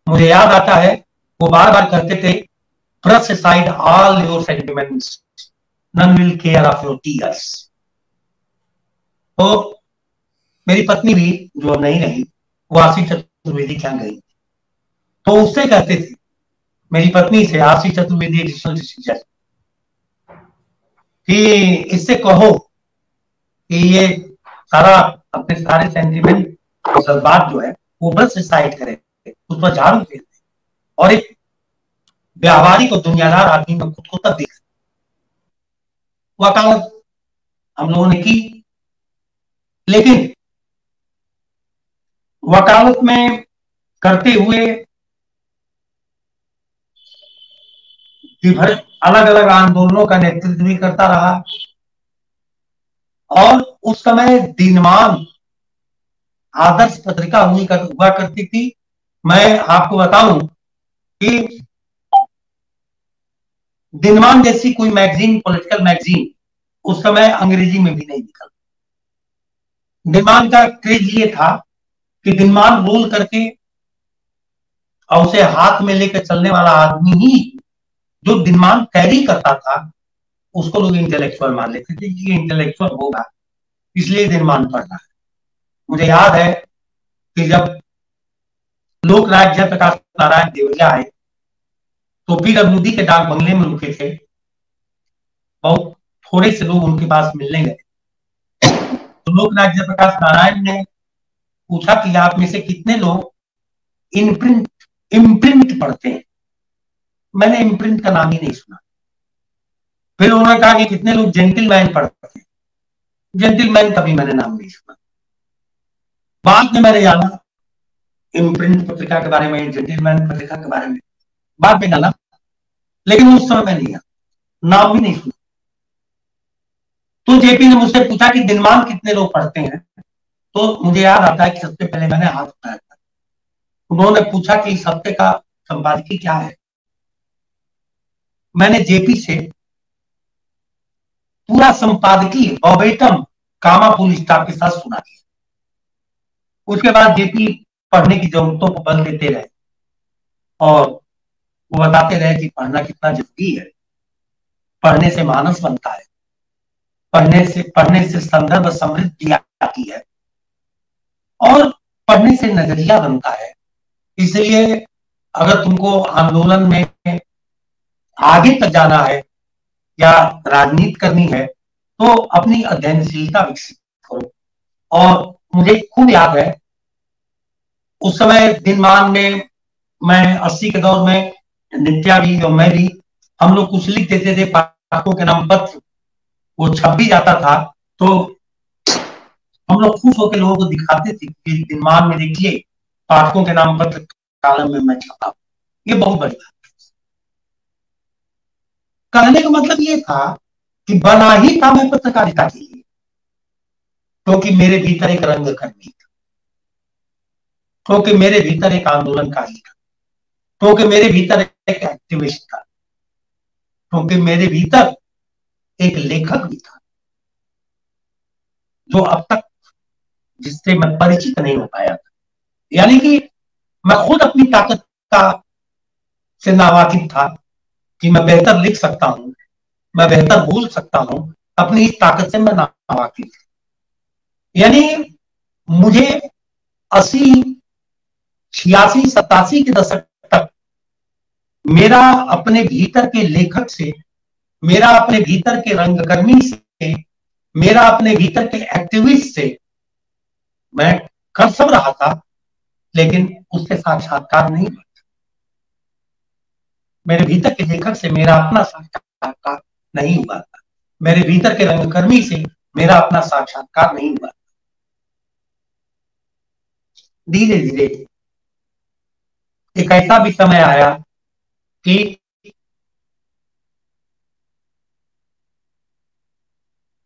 मुझे याद आता है वो बार बार कहते थे, brush aside all your sentiments, none will care of your tears। तो मेरी पत्नी भी जो अब नहीं रही, वो आरसी चतुर्वेदी क्या गई, तो उससे कहते थे, मेरी पत्नी से, आरसी चतुर्वेदी एडिशनल डिस्ट्रिक्ट जज, कि इससे कहो कि ये सारा अपने सारे सेंटिमेंट और जज्बात जो है वो ब्रश साइड करे, उस पर झाड़ू फेर दे और एक व्यावहारिक और दुनियादार आदमी में खुद को तब देख। वकालत हम लोगों ने की, लेकिन वकालत में करते हुए अलग अलग आंदोलनों का नेतृत्व भी करता रहा। और उस समय दिनमान आदर्श पत्रिका हुआ करती थी। मैं आपको बताऊं कि दिनमान जैसी कोई मैगजीन, पॉलिटिकल मैगजीन उस समय अंग्रेजी में भी नहीं निकल। दिनमान का क्रेज ये था कि दिनमान रोल करके और उसे हाथ में लेकर चलने वाला आदमी ही जो दिनमान कैरी करता था उसको लोग इंटेलेक्चुअल मान लेते थे कि ये इंटेलेक्चुअल होगा, इसलिए दिनमान पढ़ रहा है। मुझे याद है कि जब लोकनायक जयप्रकाश नारायण देवरिया आए तो पीडब्ल्यूडी के डाक बंगले में रुके थे। बहुत थोड़े से लोग उनके पास मिलने गए तो लोकनायक जयप्रकाश नारायण ने पूछा कि आप में से कितने लोग इम्प्रिंट इम्प्रिंट पढ़ते हैं। मैंने इम्प्रिंट का नाम ही नहीं सुना। फिर उन्होंने कहा कि कितने लोग जेंटलमैन पढ़ते हैं। जेंटलमैन का भी मैंने नाम नहीं सुना। बाद में मैंने जाना इम्प्रिंट पत्रिका के बारे में, जेंटलमैन पत्रिका के बारे में बाद में जाना, लेकिन उस समय मैं नहीं जाना, नाम भी नहीं सुना। तो जेपी ने मुझसे पूछा कि दिनमान कितने लोग पढ़ते हैं, तो मुझे याद आता है कि सबसे पहले मैंने हाथ उठाया था। उन्होंने पूछा कि इस हफ्ते का संपादकीय क्या है। मैंने जेपी से पूरा संपादकीय वर्बेटम कामा फुल स्टॉप के साथ सुना दिया। उसके बाद जेपी पढ़ने की जरूरतों को बल देते रहे और वो बताते रहे कि पढ़ना कितना जरूरी है। पढ़ने से मानस बनता है, पढ़ने से संदर्भ समृद्धि आती है और पढ़ने से नजरिया बनता है। इसलिए अगर तुमको आंदोलन में आगे तक जाना है या राजनीति करनी है तो अपनी अध्ययनशीलता विकसित करो। और मुझे खूब याद है उस समय दिनमान में, मैं 80 के दौर में, नित्या भी और मैं भी, हम लोग कुछ लिख देते थे, पाठकों के नाम पत्र, वो छप भी जाता था। तो हम लोग खुश होकर लोगों को दिखाते थे कि दिनमान में देखिए पाठकों के नाम पत्र कॉलम में मैं छपा। ये बहुत बड़ी बात। कहने का मतलब ये था कि बना ही था मैं पत्रकारिता के लिए, क्योंकि मेरे भीतर एक रंगकर्मी था, क्योंकि मेरे भीतर एक आंदोलनकारी था, क्योंकि मेरे भीतर एक एक्टिविस्ट था, क्योंकि मेरे भीतर एक लेखक भी था जो अब तक जिससे मैं परिचित नहीं हो पाया था। यानी कि मैं खुद अपनी ताकत का से नावाकिफ था कि मैं बेहतर लिख सकता हूं, मैं बेहतर बोल सकता हूं, अपनी इस ताकत से मैं नावाकिफ। यानी मुझे 80, 86, 87 के दशक तक मेरा अपने भीतर के लेखक से, मेरा अपने भीतर के रंगकर्मी से, मेरा अपने भीतर के एक्टिविस्ट से मैं कर सब रहा था, लेकिन उससे साक्षात्कार नहीं हुआ। मेरे भीतर के लेखक से मेरा अपना साक्षात्कार नहीं हुआ था, मेरे भीतर के रंगकर्मी से मेरा अपना साक्षात्कार नहीं हुआ। धीरे धीरे एक ऐसा भी समय आया कि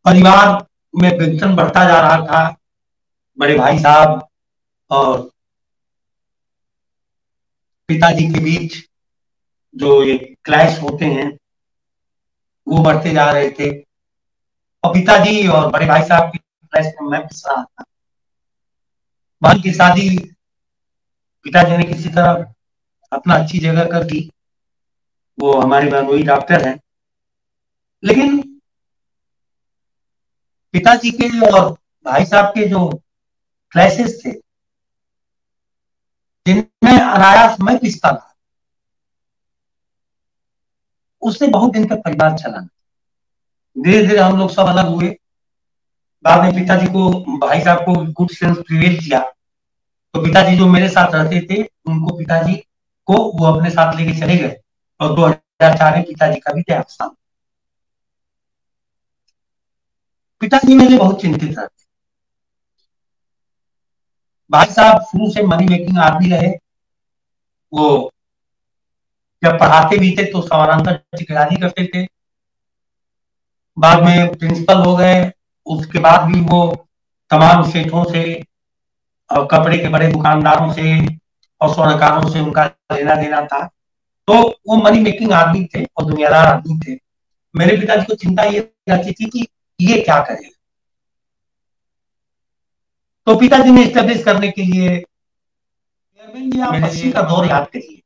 परिवार में विघटन बढ़ता जा रहा था। बड़े भाई साहब और पिताजी के बीच जो ये क्लैश होते हैं वो बढ़ते जा रहे थे, और पिताजी और बड़े भाई साहब के क्लैश में मैं पिस रहा था। भाई की शादी पिताजी ने किसी तरह अपना अच्छी जगह कर दी, वो हमारे बहनोई डॉक्टर हैं। लेकिन पिताजी के और भाई साहब के जो क्लैशेस थे जिनमें अनायास मैं पिसता था, उससे बहुत दिन तक परिवार चला। धीरे धीरे हम लोग सब अलग हुए। बाद में पिताजी को, भाई साहब को गुड सेंस प्रिवेल किया, तो पिताजी जो मेरे साथ रहते थे उनको, पिताजी को वो अपने साथ लेके चले गए और 2004 में पिताजी का भी देहांत। पिताजी मेरे बहुत चिंतित रहते। भाई साहब शुरू से मनी मेकिंग आदमी रहे। वो जब पढ़ाते भी थे तो समानांतर ठेकेदारी करते थे। बाद में प्रिंसिपल हो गए, उसके बाद भी वो तमाम सेठों से और कपड़े के बड़े दुकानदारों से और स्वर्णकारों से उनका लेना देना था। तो वो मनी मेकिंग आदमी थे और दुनियादार आदमी थे। मेरे पिताजी को चिंता ये रहती थी कि ये क्या करेगा। तो पिताजी ने स्टेब्लिश करने के लिए, आप 80 का दौर याद करिए,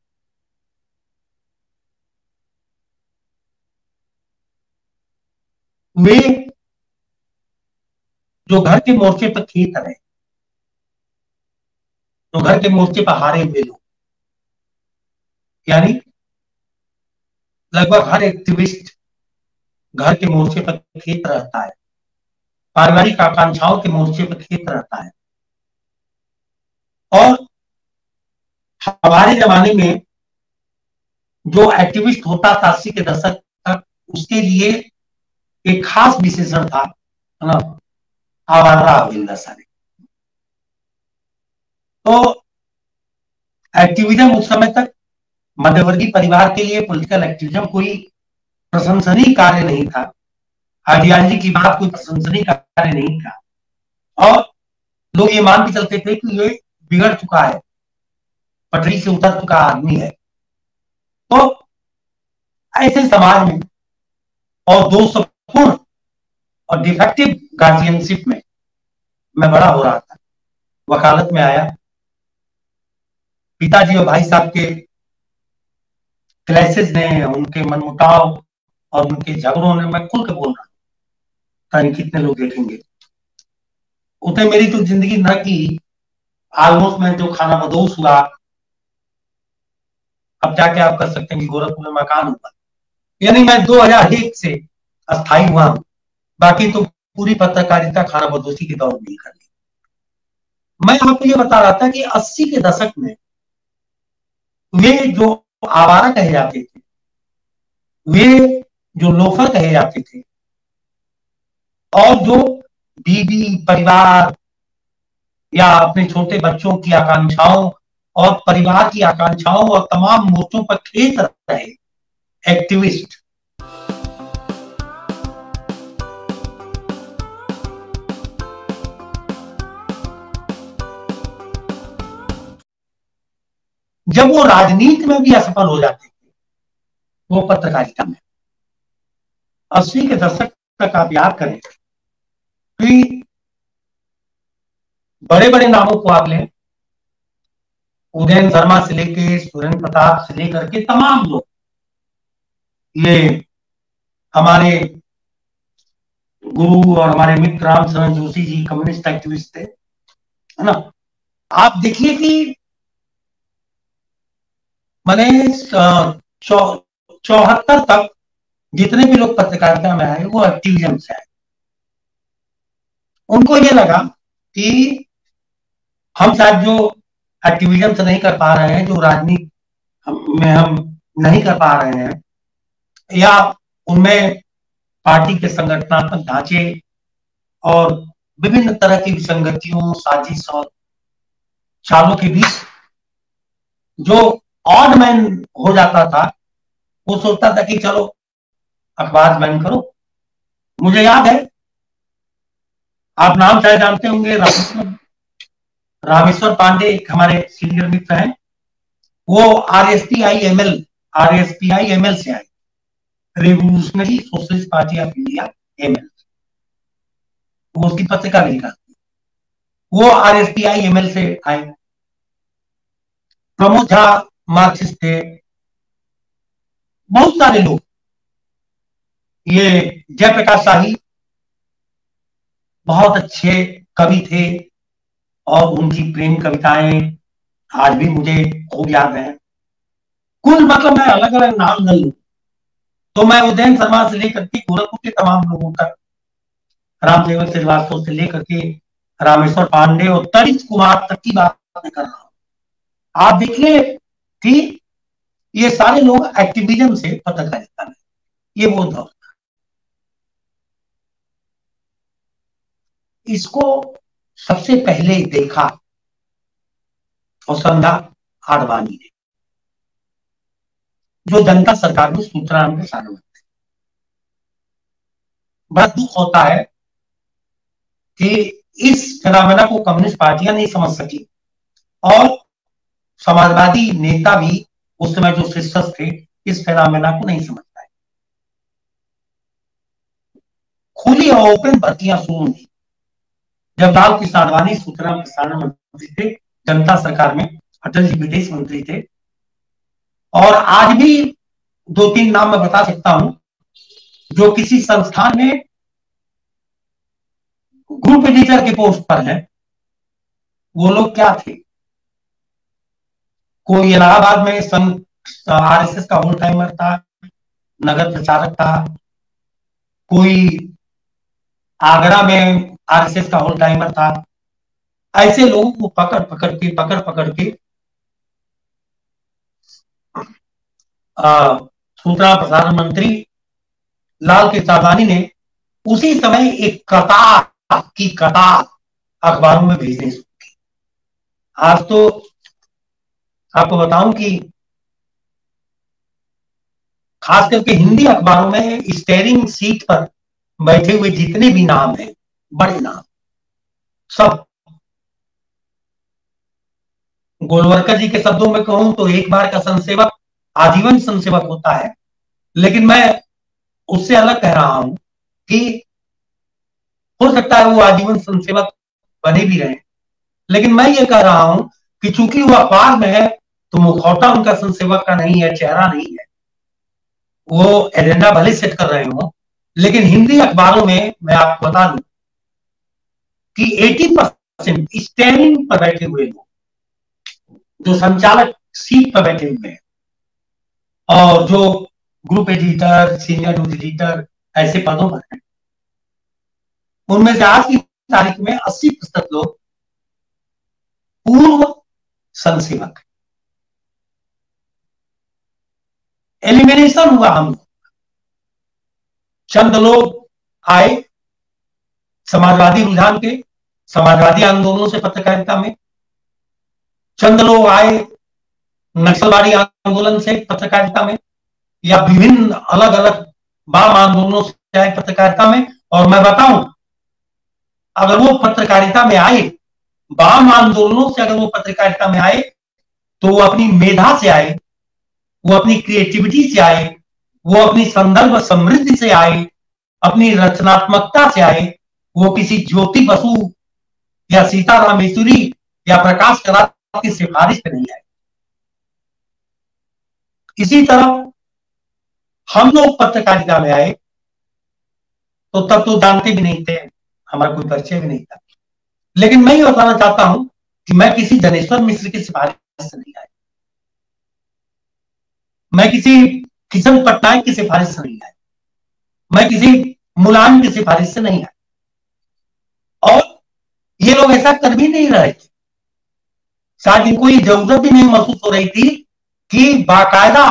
वे जो घर के मोर्चे पर खेत रहे, जो घर के मोर्चे पर हारे हुए लोग, यानी लगभग हर एक्टिविस्ट घर के मोर्चे पर खेत रहता है, पारिवारिक आकांक्षाओं के मोर्चे पर खेत रहता है। और हमारे जमाने में जो एक्टिविस्ट होता था 80 के दशक तक, उसके लिए एक खास विशेषण था, है ना, आवारा अविंदर। तो एक्टिविज्म उस समय तक मध्यवर्गीय परिवार के लिए पॉलिटिकल एक्टिविज्म कोई प्रशंसनीय कार्य नहीं था, आइडियोलॉजी की बात कोई प्रशंसनीय कार्य नहीं था, और लोग ये मान के चलते थे कि ये बिगड़ चुका है, पटरी से उतर चुका आदमी है। तो ऐसे समाज में और दोषपूर्ण और डिफेक्टिव गार्जियनशिप में मैं बड़ा हो रहा था। वकालत में आया, पिताजी और भाई साहब के क्लैशेस ने, उनके मनमुटाव और उनके झगड़ों ने, मैं खुल के बोल रहा हूँ, कितने लोग देखेंगे। उतने मेरी तो जिंदगी न की, ऑलमोस्ट मैं जो खाना बदोश हुआ, अब जाके आप कर सकते हैं कि गोरखपुर में मकान हुआ, यानी मैं 2001 से अस्थायी हुआ हूं, बाकी तो पूरी पत्रकारिता खाना बदोशी के दौर में कर ली। मैं आपको ये बता रहा था कि 80 के दशक में वे जो आवारा कहे जाते थे, वे जो लोफर कहे जाते थे, और जो बीवी, परिवार या अपने छोटे बच्चों की आकांक्षाओं और परिवार की आकांक्षाओं और तमाम मोर्चों पर खेत रहे एक्टिविस्ट, जब वो राजनीति में भी असफल हो जाते थे, वो पत्रकारिता में 80 के दशक तक आप याद करें कि बड़े बड़े नामों को आप लें, उदयन शर्मा से लेके सुरेंद्र प्रताप से लेकर के तमाम लोग, ये हमारे गुरु और हमारे मित्र राम शरण जोशी जी कम्युनिस्ट एक्टिविस्ट थे, है ना। आप देखिए कि मैंने 74 तक जितने भी लोग पत्रकारिता में आए वो एक्टिविज्म से आए। उनको ये लगा कि हम शायद जो एक्टिविज्म से नहीं कर पा रहे हैं, जो राजनीति में हम नहीं कर पा रहे हैं, या उनमें पार्टी के संगठनात्मक ढांचे और विभिन्न तरह की विसंगतियों, साजिश और चालों के बीच जो ऑड मैन हो जाता था, वो सोचता था कि चलो अखबार ज्वाइन करो। मुझे याद है, आप नाम शायद जानते होंगे, रामेश्वर पांडे एक हमारे सीनियर मित्र हैं, वो RSPI-ML से आए, revolutionary socialist party of India ML, वो उसकी पत्रिका भी निकालती, वो RSPI-ML से आए। प्रमोद झा मार्क्सिस्ट थे, बहुत सारे लोग, ये जयप्रकाश शाही बहुत अच्छे कवि थे, और उनकी प्रेम कविताएं आज भी मुझे खूब याद है। कुल मतलब मैं अलग अलग नाम न लूं तो मैं उदयन शर्मा से लेकर के गोरखपुर के तमाम लोगों तक, रामसेवक श्रीवास्तव से लेकर के रामेश्वर पांडे और तरित कुमार तक की बात कर रहा हूं। आप देखिए कि ये सारे लोग एक्टिविज्म से पत्रकारिता में, ये वो दौर था। इसको सबसे पहले देखा और समझा आडवाणी ने, जो जनता सरकार में सूचना प्रसारण मंत्री। बड़ा दुख होता है कि इस फिनोमेना को कम्युनिस्ट पार्टियां नहीं समझ सकी, और समाजवादी नेता भी उस समय जो शीर्षक थे इस फिनोमेना को नहीं समझ पाए। खुली और ओपन भर्तियां शुरू हुई जब लाल कृष्ण आडवाणी सूचना प्रसारण मंत्री थे, जनता सरकार में अटल जी विदेश मंत्री थे। और आज भी 2-3 नाम मैं बता सकता हूं जो किसी संस्थान में ग्रुप एडिटर के पोस्ट पर हैं, वो लोग क्या थे? कोई इलाहाबाद में आरएसएस का होल टाइमर था, नगर प्रचारक था, कोई आगरा में आरएसएस का होल टाइमर था। ऐसे लोगों को पकड़ पकड़ के सूचना प्रसारण मंत्री लाल कृष्ण आडवाणी ने उसी समय एक कतार अखबारों में भेजने शुरू की। आज तो आपको बताऊं कि खास करके हिंदी अखबारों में स्टीयरिंग सीट पर बैठे हुए जितने भी नाम हैं, बड़े नाम, सब, गोलवलकर जी के शब्दों में कहूं तो एक बार का संसेवक आजीवन संसेवक होता है, लेकिन मैं उससे अलग कह रहा हूं कि हो सकता है वो आजीवन संसेवक बने भी रहे, लेकिन मैं ये कह रहा हूं कि चूंकि वो अखबार में है तो मुखौटा उनका संसेवक का नहीं है, चेहरा नहीं है। वो एजेंडा भले सेट कर रहे हो, लेकिन हिंदी अखबारों में मैं आपको बता दूं कि 80% स्टेयरिंग पर बैठे हुए लोग, जो संचालक सीट पर बैठे हुए हैं, और जो group editor, senior news editor ऐसे पदों पर हैं, उनमें से आज की तारीख में 80% लोग पूर्व संसेवक। एलिमिनेशन हुआ हम लोग। चंद लोग आए समाजवादी रुझान के, समाजवादी आंदोलनों से पत्रकारिता में, चंद लोग आए नक्सलवादी आंदोलन से पत्रकारिता में, या विभिन्न अलग अलग वाम आंदोलनों से आए पत्रकारिता में। और मैं बताऊं, अगर वो पत्रकारिता में आए, वाम आंदोलनों से अगर वो पत्रकारिता में आए, तो वो अपनी मेधा से आए, वो अपनी क्रिएटिविटी से आए, वो अपनी संदर्भ समृद्धि से आए, अपनी रचनात्मकता से आए, वो किसी ज्योति बसु या सीताराम येचुरी या प्रकाश करात की सिफारिश पे नहीं आए। इसी तरह हम लोग पत्रकारिता में आए तो तब तो जानते भी नहीं थे, हमारा कोई परिचय भी नहीं था, लेकिन मैं ये बताना चाहता हूं कि मैं किसी जनेश्वर मिश्र की सिफारिश से नहीं आया, मैं किसी किशन पटनायक की सिफारिश से नहीं आया, मैं किसी मुलायम की सिफारिश से नहीं आया। और ये लोग ऐसा कर भी नहीं रहे थे, शायद इनको ये जरूरत भी नहीं महसूस हो रही थी कि बाकायदा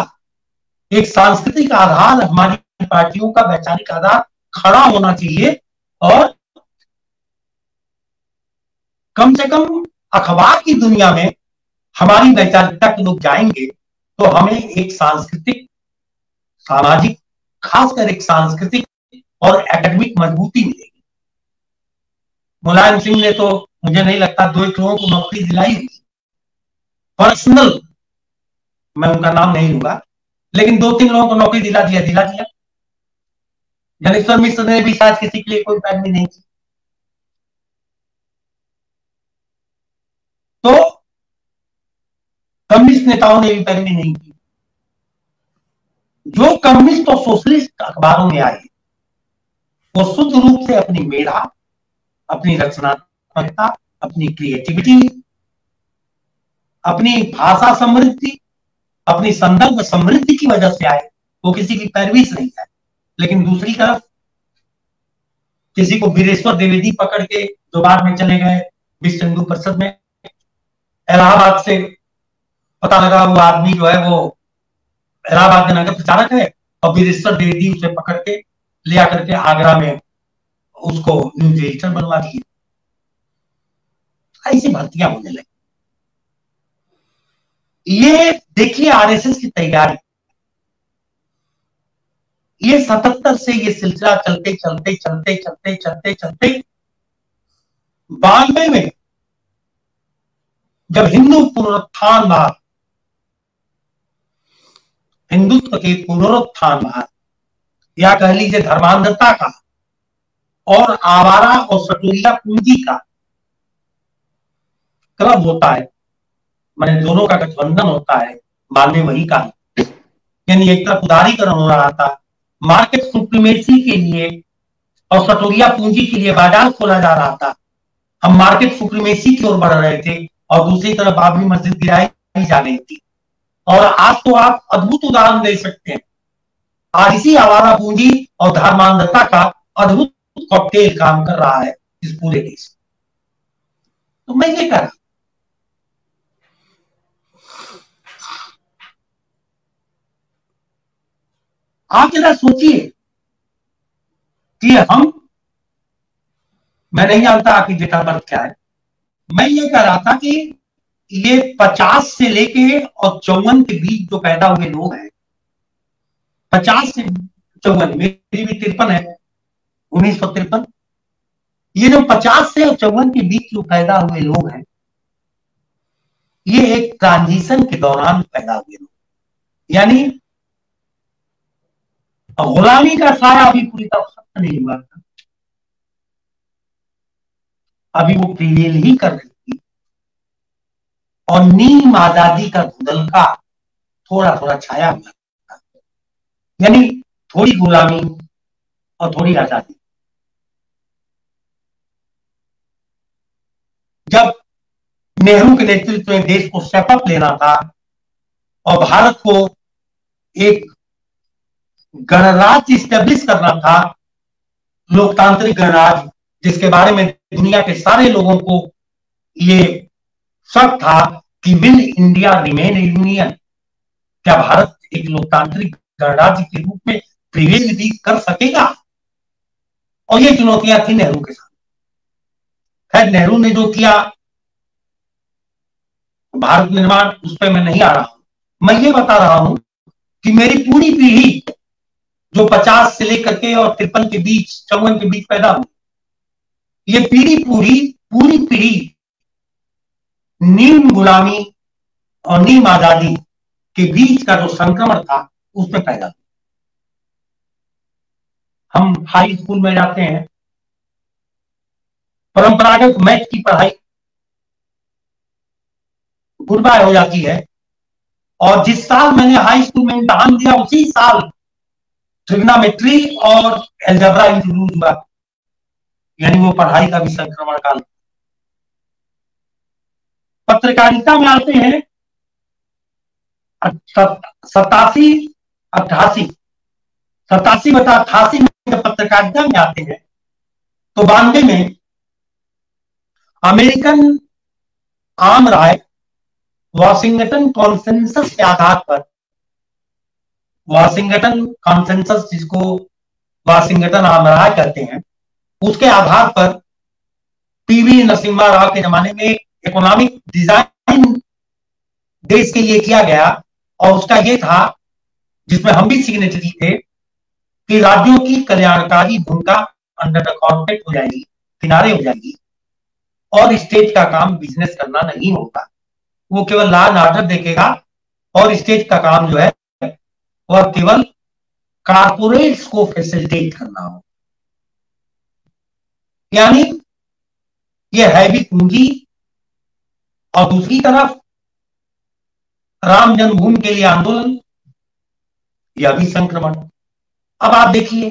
एक सांस्कृतिक आधार, हमारी पार्टियों का वैचारिक आधार खड़ा होना चाहिए, और कम से कम अखबार की दुनिया में हमारी वैचारिकता के लोग जाएंगे तो हमें एक सांस्कृतिक, सामाजिक, खासकर एक सांस्कृतिक और एकेडमिक मजबूती मिलेगी। मुलायम सिंह ने तो मुझे नहीं लगता 2-1 लोगों को नौकरी दिलाई हुई, पर्सनल, मैं उनका नाम नहीं लूंगा, लेकिन 2-3 लोगों को नौकरी दिला दिया। जनेश्वर मिश्र ने भी शायद किसी के लिए कोई पैरवी नहीं की। तो कम्युनिस्ट नेताओं ने भी पैरवी नहीं की। जो कम्युनिस्ट और सोशलिस्ट अखबारों में आए, वो शुद्ध रूप से अपनी मेधा, अपनी रचनात्मकता, अपनी क्रिएटिविटी, अपनी भाषा समृद्धि, अपनी संदर्भ समृद्धि की वजह से आए, वो किसी की पैरवी से नहीं आए। लेकिन दूसरी तरफ किसी को वीरेश्वर द्विवेदी पकड़ के जो बाद में चले गए विश्व हिंदू परिषद में, इलाहाबाद से पता लगा वो आदमी जो है वो इलाहाबाद का नगर प्रचारक है, और वीरेश्वर द्विवेदी उसे पकड़ के ले आकर के आगरा में उसको न्यूज एडिटर बनवा दिए। ऐसी भर्तियां होने लगी। ये देखिए आरएसएस की तैयारी, ये 77 से ये सिलसिला चलते 92 में जब हिंदू पुनरुत्थानवाद, हिंदुत्व के पुनरुत्थानवाद, या कह लीजिए धर्मांधता का और आवारा और सटोरिया पूंजी का क्लब होता है, मैंने दोनों का गठबंधन होता है, बाद में वही का, यानी एक तरफ उदारीकरण हो रहा था, मार्केट सुप्रीमेसी के लिए और सटोरिया पूंजी के लिए बाजार खोला जा रहा था। हम मार्केट सुप्रीमेसी की ओर बढ़ रहे थे और दूसरी तरफ बाबरी मस्जिद गिराई जा रही थी। और आज तो आप अद्भुत उदाहरण दे सकते हैं, आज इसी आवारा पूंजी और धर्मांधता का अद्भुत कॉकटेल काम कर रहा है इस पूरे देश। तो मैं ये कह, आप जरा सोचिए कि मैं नहीं जानता आपकी डेट ऑफ बर्थ क्या है, मैं ये कह रहा था कि ये 50 से लेके और 54 के बीच जो पैदा हुए लोग हैं, 50 से 54, मेरी भी 53 है, 1953, ये जो 50 से 54 के बीच जो पैदा हुए लोग हैं, ये एक ट्रांजिशन के दौरान पैदा हुए लोग, यानी गुलामी का साया अभी पूरी तरह खत्म नहीं हुआ था, अभी वो प्रिवेल ही कर रही थी और नीम आजादी का धुंधलका थोड़ा थोड़ा छाया हुआ था, यानी थोड़ी गुलामी और थोड़ी आजादी। जब नेहरू के नेतृत्व में देश को स्टेप अप लेना था और भारत को एक गणराज्य स्टेब्लिश करना था, लोकतांत्रिक गणराज्य, जिसके बारे में दुनिया के सारे लोगों को ये शक था कि will India remain A union, क्या भारत एक लोकतांत्रिक गणराज्य के रूप में प्रिवेल भी कर सकेगा? और ये चुनौतियां थी नेहरू के साथ। खैर, नेहरू ने जो किया भारत निर्माण, उस पर मैं नहीं आ रहा हूं, मैं ये बता रहा हूं कि मेरी पूरी पीढ़ी जो 50 से लेकर के और 53 के बीच, 54 के बीच पैदा हुई, ये पूरी पीढ़ी नीम गुलामी और नीम आजादी के बीच का जो संक्रमण था उसमें पैदा हुआ। हम हाई स्कूल में जाते हैं, परंपरागत मैथ की पढ़ाई गुड बाय हो जाती है, और जिस साल मैंने हाई स्कूल में इम्तिहान दिया उसी साल ट्रिग्नोमेट्री और अलजेब्रा इंट्रोड्यूस हुआ, यानी वो पढ़ाई का भी संक्रमण काल। पत्रकारिता में आते हैं 87-88 में जब पत्रकारिता में आते हैं तो 92 में अमेरिकन आम राय वाशिंगटन कॉन्सेंसस के आधार पर, वाशिंगटन कॉन्सेंसस जिसको वाशिंगटन आम राय कहते हैं, उसके आधार पर पीवी नरसिम्हा राव के जमाने में इकोनॉमिक डिजाइन देश के लिए किया गया, और उसका ये था, जिसमें हम भी सिग्नेटरी थे, कि राज्यों की कल्याणकारी भूमिका अंडर द कॉर्पोरेट हो जाएगी, किनारे हो जाएगी, और स्टेट का काम बिजनेस करना नहीं होगा, वो केवल लॉ एंड ऑर्डर देखेगा, और स्टेट का काम जो है वह केवल कारपोरेट्स को फैसिलिटेट करना हो। यानी ये हैवी पूंजी, और दूसरी तरफ राम जन्मभूमि के लिए आंदोलन, यह भी संक्रमण। अब आप देखिए,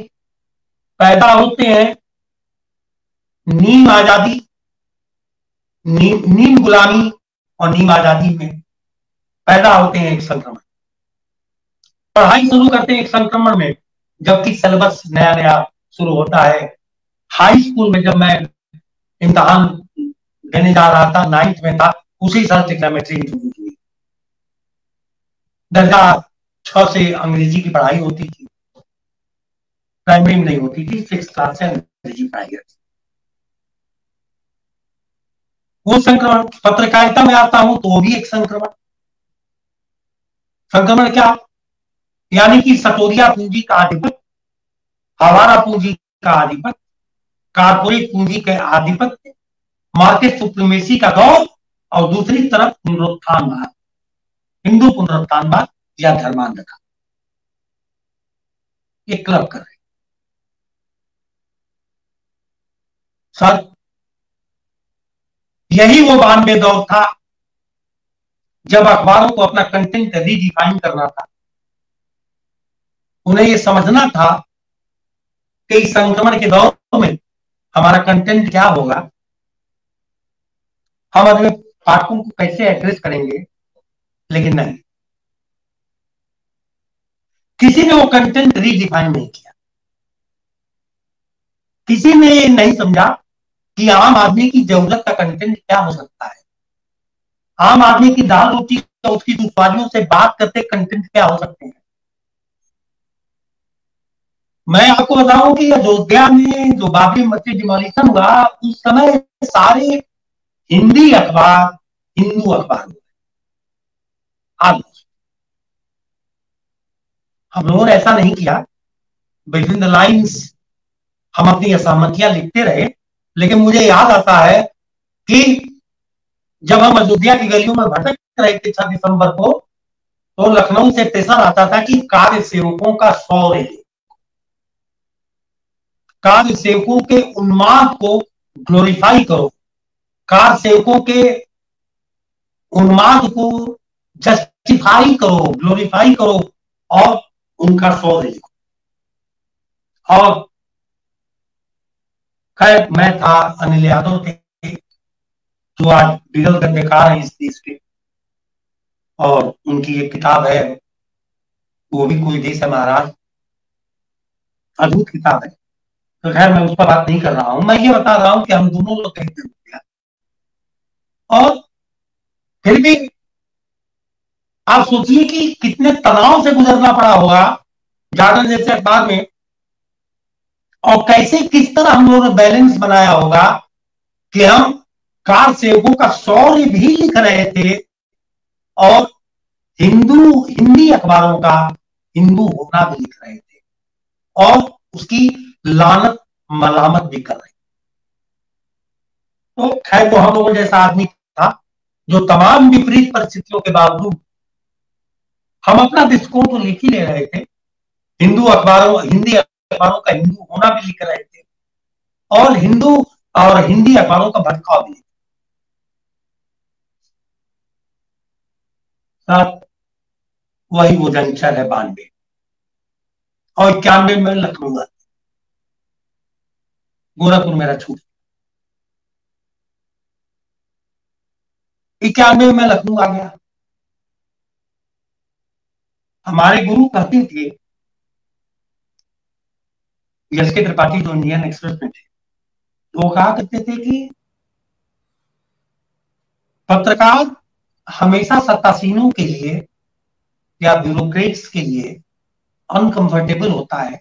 पैदा होते हैं नीम आजादी, नीम गुलामी और नीम आजादी में पैदा होते हैं एक संक्रमण। पढ़ाई शुरू करते हैं एक संक्रमण में, जबकि सिलेबस नया नया शुरू होता है। हाई स्कूल में जब मैं इम्तिहान देने जा रहा था, 9th में था, उसी साल ट्रिग्नोमेट्री इंट्रोड्यूस हुई। दर्जा 6 से अंग्रेजी की पढ़ाई होती थी, प्राइमरी में नहीं होती थी, 6th क्लास से अंग्रेजी पढ़ाई होती। वो संक्रमण। पत्रकारिता में आता हूं तो वो भी एक संक्रमण। संक्रमण क्या? यानी कि सटोरिया पूंजी का आधिपत्य, आवारा पूंजी का आधिपत्य, कारपोरेट पूंजी के आधिपत्य, मार्केट सुप्रीमेसी का दौर, और दूसरी तरफ पुनरुत्थानवाद, हिंदू पुनरुत्थानवाद या धर्मांधता, ये क्लब कर रहे। सर, यही वो 92 दौर था जब अखबारों को अपना कंटेंट रीडिफाइन करना था। उन्हें यह समझना था कि इस संक्रमण के दौर में हमारा कंटेंट क्या होगा, हम अपने पाठकों को कैसे एड्रेस करेंगे, लेकिन नहीं, किसी ने वो कंटेंट रीडिफाइन नहीं किया। किसी ने ये नहीं समझा कि आम आदमी की जरूरत का कंटेंट क्या हो सकता है, आम आदमी की दाल रोटी और उसकी दुश्वारियों से बात करते कंटेंट क्या हो सकते हैं। मैं आपको बताऊं कि अयोध्या में जो बाबरी मस्जिद डिमोलिशन हुआ, उस समय सारे हिंदी अखबार हिंदू अखबार हुए। आज हम लोगों ने ऐसा नहीं किया, बिटवीन द लाइन्स हम अपनी असहमतियां लिखते रहे, लेकिन मुझे याद आता है कि जब हम अयोध्या की गलियों में भटक रहे थे 6 दिसंबर को, तो लखनऊ से प्रेशर आता था कि कार्य सेवकों का शौर्य, कार्य सेवकों के उन्माद को ग्लोरीफाई करो, कार्य सेवकों के उन्माद को जस्टिफाई करो, ग्लोरीफाई करो और उनका शौर्य लिखो। और खैर मैं था, अनिल यादव थे जो आज बिगल कर बेकार है इस देश के, और उनकी एक किताब है, वो भी कोई देश है महाराज, अद्भुत किताब है। तो खैर मैं उस पर बात नहीं कर रहा हूं, मैं ये बता रहा हूं कि हम दोनों लोग कहते हैं, और फिर भी आप सोचिए कि कितने तनाव से गुजरना पड़ा होगा जागरण जैसे अखबार में, और कैसे किस तरह हम लोगों ने बैलेंस बनाया होगा कि हम कार सेवकों का शौर्य भी लिख रहे थे और हिंदी अखबारों का हिंदू होना भी लिख रहे थे, और उसकी लानत मलामत भी कर रहे थे। तो खैर वो हम लोगों जैसा आदमी था जो तमाम विपरीत परिस्थितियों के बावजूद हम अपना दृष्टिकोण तो लिख ही ले रहे थे, हिंदी अखबारों का हिंदू होना भी लिख रहे थे, और हिंदी अखबारों का भटकाव भी। वही वो जंक्शन है 92 और 91 में लखनऊ, गोरखपुर मेरा छूट, 91 में लखनऊ आ गया। हमारे गुरु कहते थे, एस के त्रिपाठी जो इंडियन एक्सप्रेस में थे, वो कहा करते थे कि पत्रकार हमेशा सत्तासीनों के लिए या ब्यूरोक्रेट्स के लिए अनकंफर्टेबल होता है,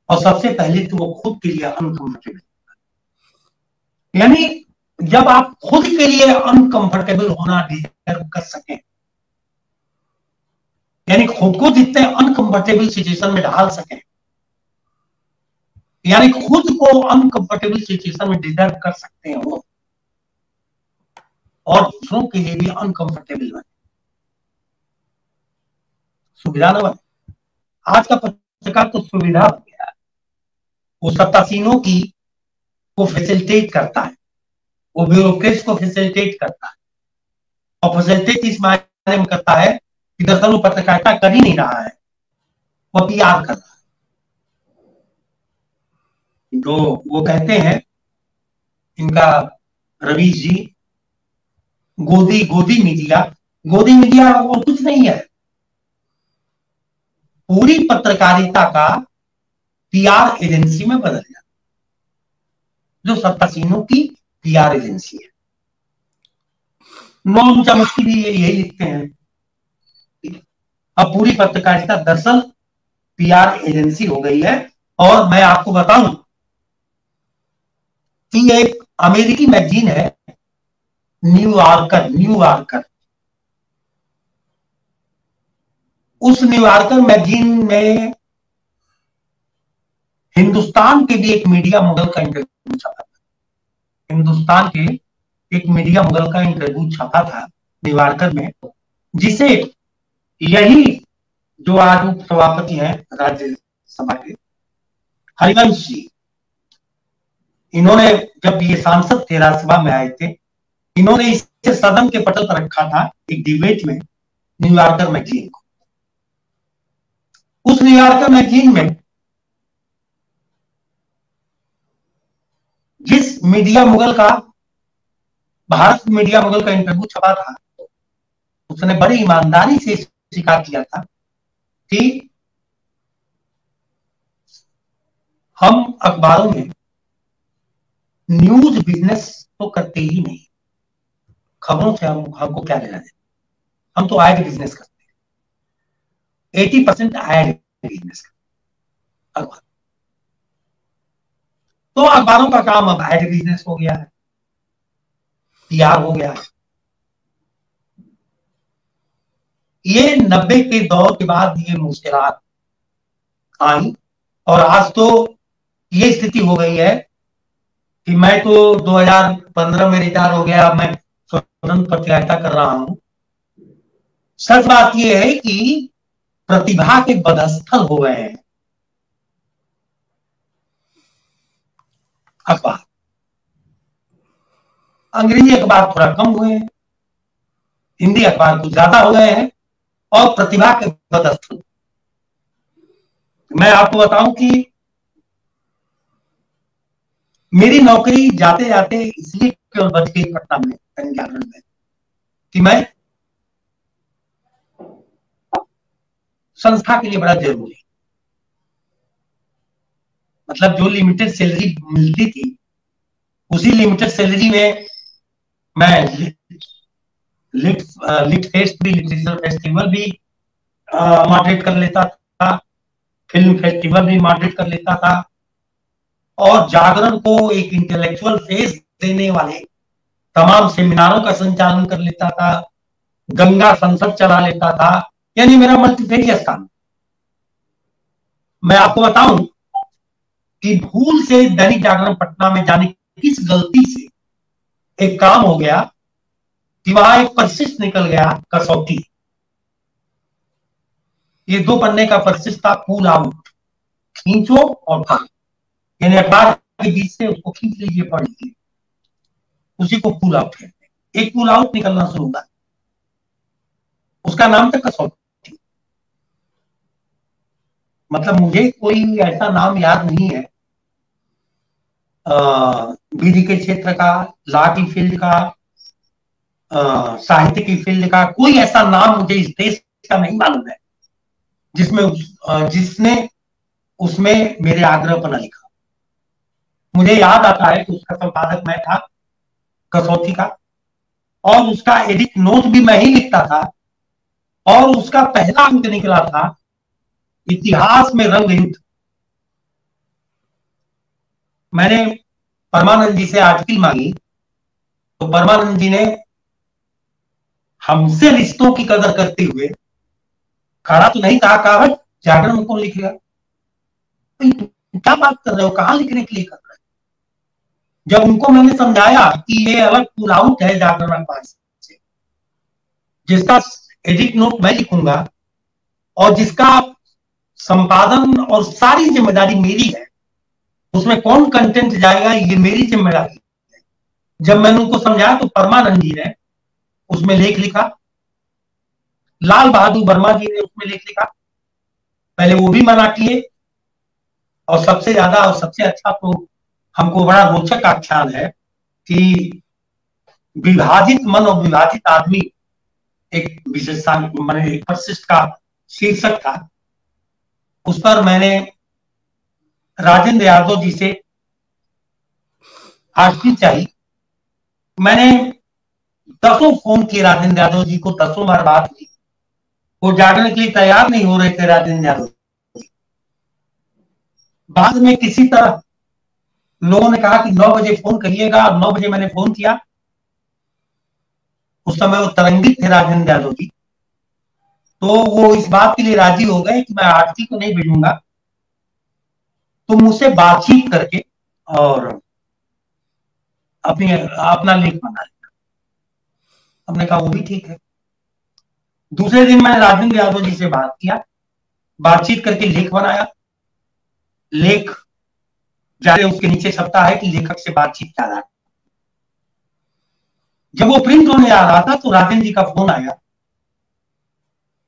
और सबसे पहले तो वो खुद के लिए अनकंफर्टेबल होता है। यानी जब आप खुद के लिए अनकंफर्टेबल होना डिजर्व कर सकें, यानी खुद को जितने अनकंफर्टेबल सिचुएशन में डाल सकें, यानी खुद को अनकंफर्टेबल सिचुएशन में डिजर्व कर सकते हो और दूसरों के लिए भी अनकंफर्टेबल बने, सुविधा न बने। आज का पत्रकार तो सुविधा बन गया है, वो सत्तासीनों की को फैसिलिटेट करता है, वो ब्यूरोक्रेट्स को फैसिलिटेट करता है, और फैसिलिटेट इस मायने में करता है कि दरअसल वो पत्रकारिता कर ही नहीं रहा है, वो पीआर कर रहा है। जो वो कहते हैं इनका रवीश जी, गोदी मीडिया और कुछ नहीं है, पूरी पत्रकारिता का पीआर एजेंसी में बदल गया, जो सत्तासीनों की पीआर एजेंसी है। नॉन चमस्की भी यही लिखते हैं, अब पूरी पत्रकारिता दरअसल पीआर एजेंसी हो गई है। और मैं आपको बताऊं कि एक अमेरिकी मैगजीन है न्यूयॉर्कर, उस न्यूयॉर्कर मैगजीन में हिंदुस्तान के भी एक मीडिया मुगल का इंटरव्यू छपा था, हिंदुस्तान के एक मीडिया मुगल का इंटरव्यू छपा था न्यूयॉर्कर में, जिसे यही जो आज उप सभापति हैं राज्यसभा के हरिवंश जी, इन्होंने जब ये सांसद थे राज्यसभा में आए थे, इन्होंने इसे सदन के पटल पर रखा था एक डिबेट में न्यूयॉर्कर मैगजीन को। उस न्यूयॉर्कर मैगजीन में जिस मीडिया मुगल का, भारत मीडिया मुगल का इंटरव्यू छपा था, उसने बड़ी ईमानदारी से स्वीकार किया था कि हम अखबारों में न्यूज बिजनेस तो करते ही नहीं, खबरों से हमको क्या लेना है, हम तो एड बिजनेस करते हैं, 80% एड बिजनेस करते हैं। तो अखबारों का काम अब एड बिजनेस हो गया है, PR हो गया है। ये 90 के दौर के बाद ये मुश्किलात आई और आज तो ये स्थिति हो गई है कि मैं तो 2015 में रिटायर हो गया, मैं स्वतंत्र पत्रकारिता कर रहा हूं। सच बात यह है कि प्रतिभा के बदस्थल हो गए हैं अखबार। अंग्रेजी अखबार थोड़ा कम हुए हैं, हिंदी अखबार कुछ ज्यादा हो गए हैं और प्रतिभा के बदस्थल। मैं आपको बताऊं कि मेरी नौकरी जाते जाते इसलिए केवल बच गई पटना में, दैनिक में, कि मैं संस्था के लिए बड़ा जरूरी, मतलब जो लिमिटेड सैलरी मिलती थी उसी लिमिटेड सैलरी में मैं लिट फेस्ट भी, लिटरेचर फेस्टिवल भी मॉडरेट कर लेता था, फिल्म फेस्टिवल भी मॉडरेट कर लेता था और जागरण को एक इंटेलेक्चुअल फेस देने वाले तमाम सेमिनारों का संचालन कर लेता था, गंगा संसद चला लेता था, यानी मेरा मल्टीफेरियस काम। मैं आपको बताऊं कि भूल से दैनिक जागरण पटना में जाने किस गलती से एक काम हो गया कि वहां एक परिशिष्ट निकल गया, कसौटी। ये 2 पन्ने का परिशिष्ट था, पुल आउट, खींचो और भाग, यानी अखबार के बीच से उसको खींच लीजिए, पढ़ लीजिए, उसी को पुल आउट कहते हैं। एक पुल आउट निकलना शुरू हुआ, उसका नाम था कसौटी। मतलब मुझे कोई ऐसा नाम याद नहीं है विधि के क्षेत्र का, लॉ की फील्ड का, साहित्य की फील्ड का, कोई ऐसा नाम मुझे इस देश का नहीं मालूम है जिसने उसमें मेरे आग्रह पर न लिखा। मुझे याद आता है कि उसका संपादक मैं था कसौटी का, और उसका एडिट नोट भी मैं ही लिखता था, और उसका पहला अंक निकला था इतिहास में रंग युद्ध। मैंने परमानंद जी से आर्टिकल मांगी तो परमानंद जी ने हमसे रिश्तों की कदर करते हुए, खड़ा तो नहीं था, कहा जागरण में कौन लिखेगा, क्या बात कर रहे हो, कहां लिखने के लिए कर रहे हो। जब उनको मैंने समझाया कि ये अलग पुल आउट है जागरण अखबार से, जिसका एडिट नोट मैं लिखूंगा और जिसका संपादन और सारी जिम्मेदारी मेरी है, उसमें कौन कंटेंट जाएगा ये मेरी जिम्मेदारी है। जब मैंने उनको समझाया तो परमानंद जी ने उसमें लेख लिखा, लाल बहादुर वर्मा जी ने उसमें लेख लिखा, पहले वो भी मना किए, और सबसे ज्यादा और सबसे अच्छा तो हमको बड़ा रोचक आख्यान है कि विभाजित मन और विभाजित आदमी एक विशेषता, मैंने एक परिशिष्ट का शीर्षक था, उस पर मैंने राजेंद्र यादव जी से आर्टिकल चाहिए। मैंने 10 फोन किए राजेंद्र यादव जी को, 10 बार बात की, वो जागने के लिए तैयार नहीं हो रहे थे राजेंद्र यादव। बाद में किसी तरह लोगों ने कहा कि 9 बजे फोन करिएगा, और 9 बजे मैंने फोन किया। उस समय वो तरंगित थे राजेंद्र यादव जी, तो वो इस बात के लिए राजी हो गए कि मैं आरती को नहीं भेजूंगा, तुम मुझसे बातचीत करके और अपना लेख बना लेना। हमने कहा वो भी ठीक है। दूसरे दिन मैंने राजेंद्र यादव जी से बात किया, बातचीत करके लेख बनाया। लेख जारे उसके नीचे छपता है कि लेखक से बातचीत क्या रहा। जब वो प्रिंट होने आ रहा था तो राजेंद्र जी का फोन आया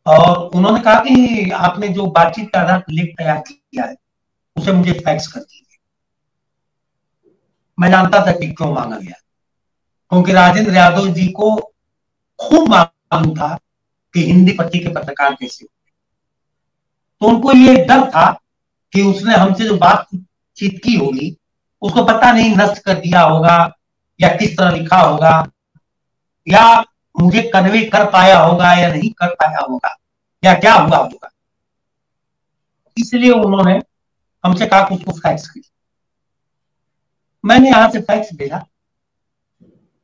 और उन्होंने कहा कि आपने जो बातचीत के आधार पर लेख तैयार किया है उसे मुझे फैक्स कर दीजिए। मैं जानता था कि क्यों मांगा गया, क्योंकि राजेंद्र यादव जी को खूब मालूम था कि हिंदी पट्टी के पत्रकार कैसे, तो उनको ये डर था कि उसने हमसे जो बातचीत की होगी उसको पता नहीं नष्ट कर दिया होगा, या किस तरह लिखा होगा, या मुझे कन्वे कर पाया होगा या नहीं कर पाया होगा, या क्या हुआ होगा। इसलिए उन्होंने हमसे कहा कि उसको फैक्स कीजिए। मैंने यहां से फैक्स भेजा,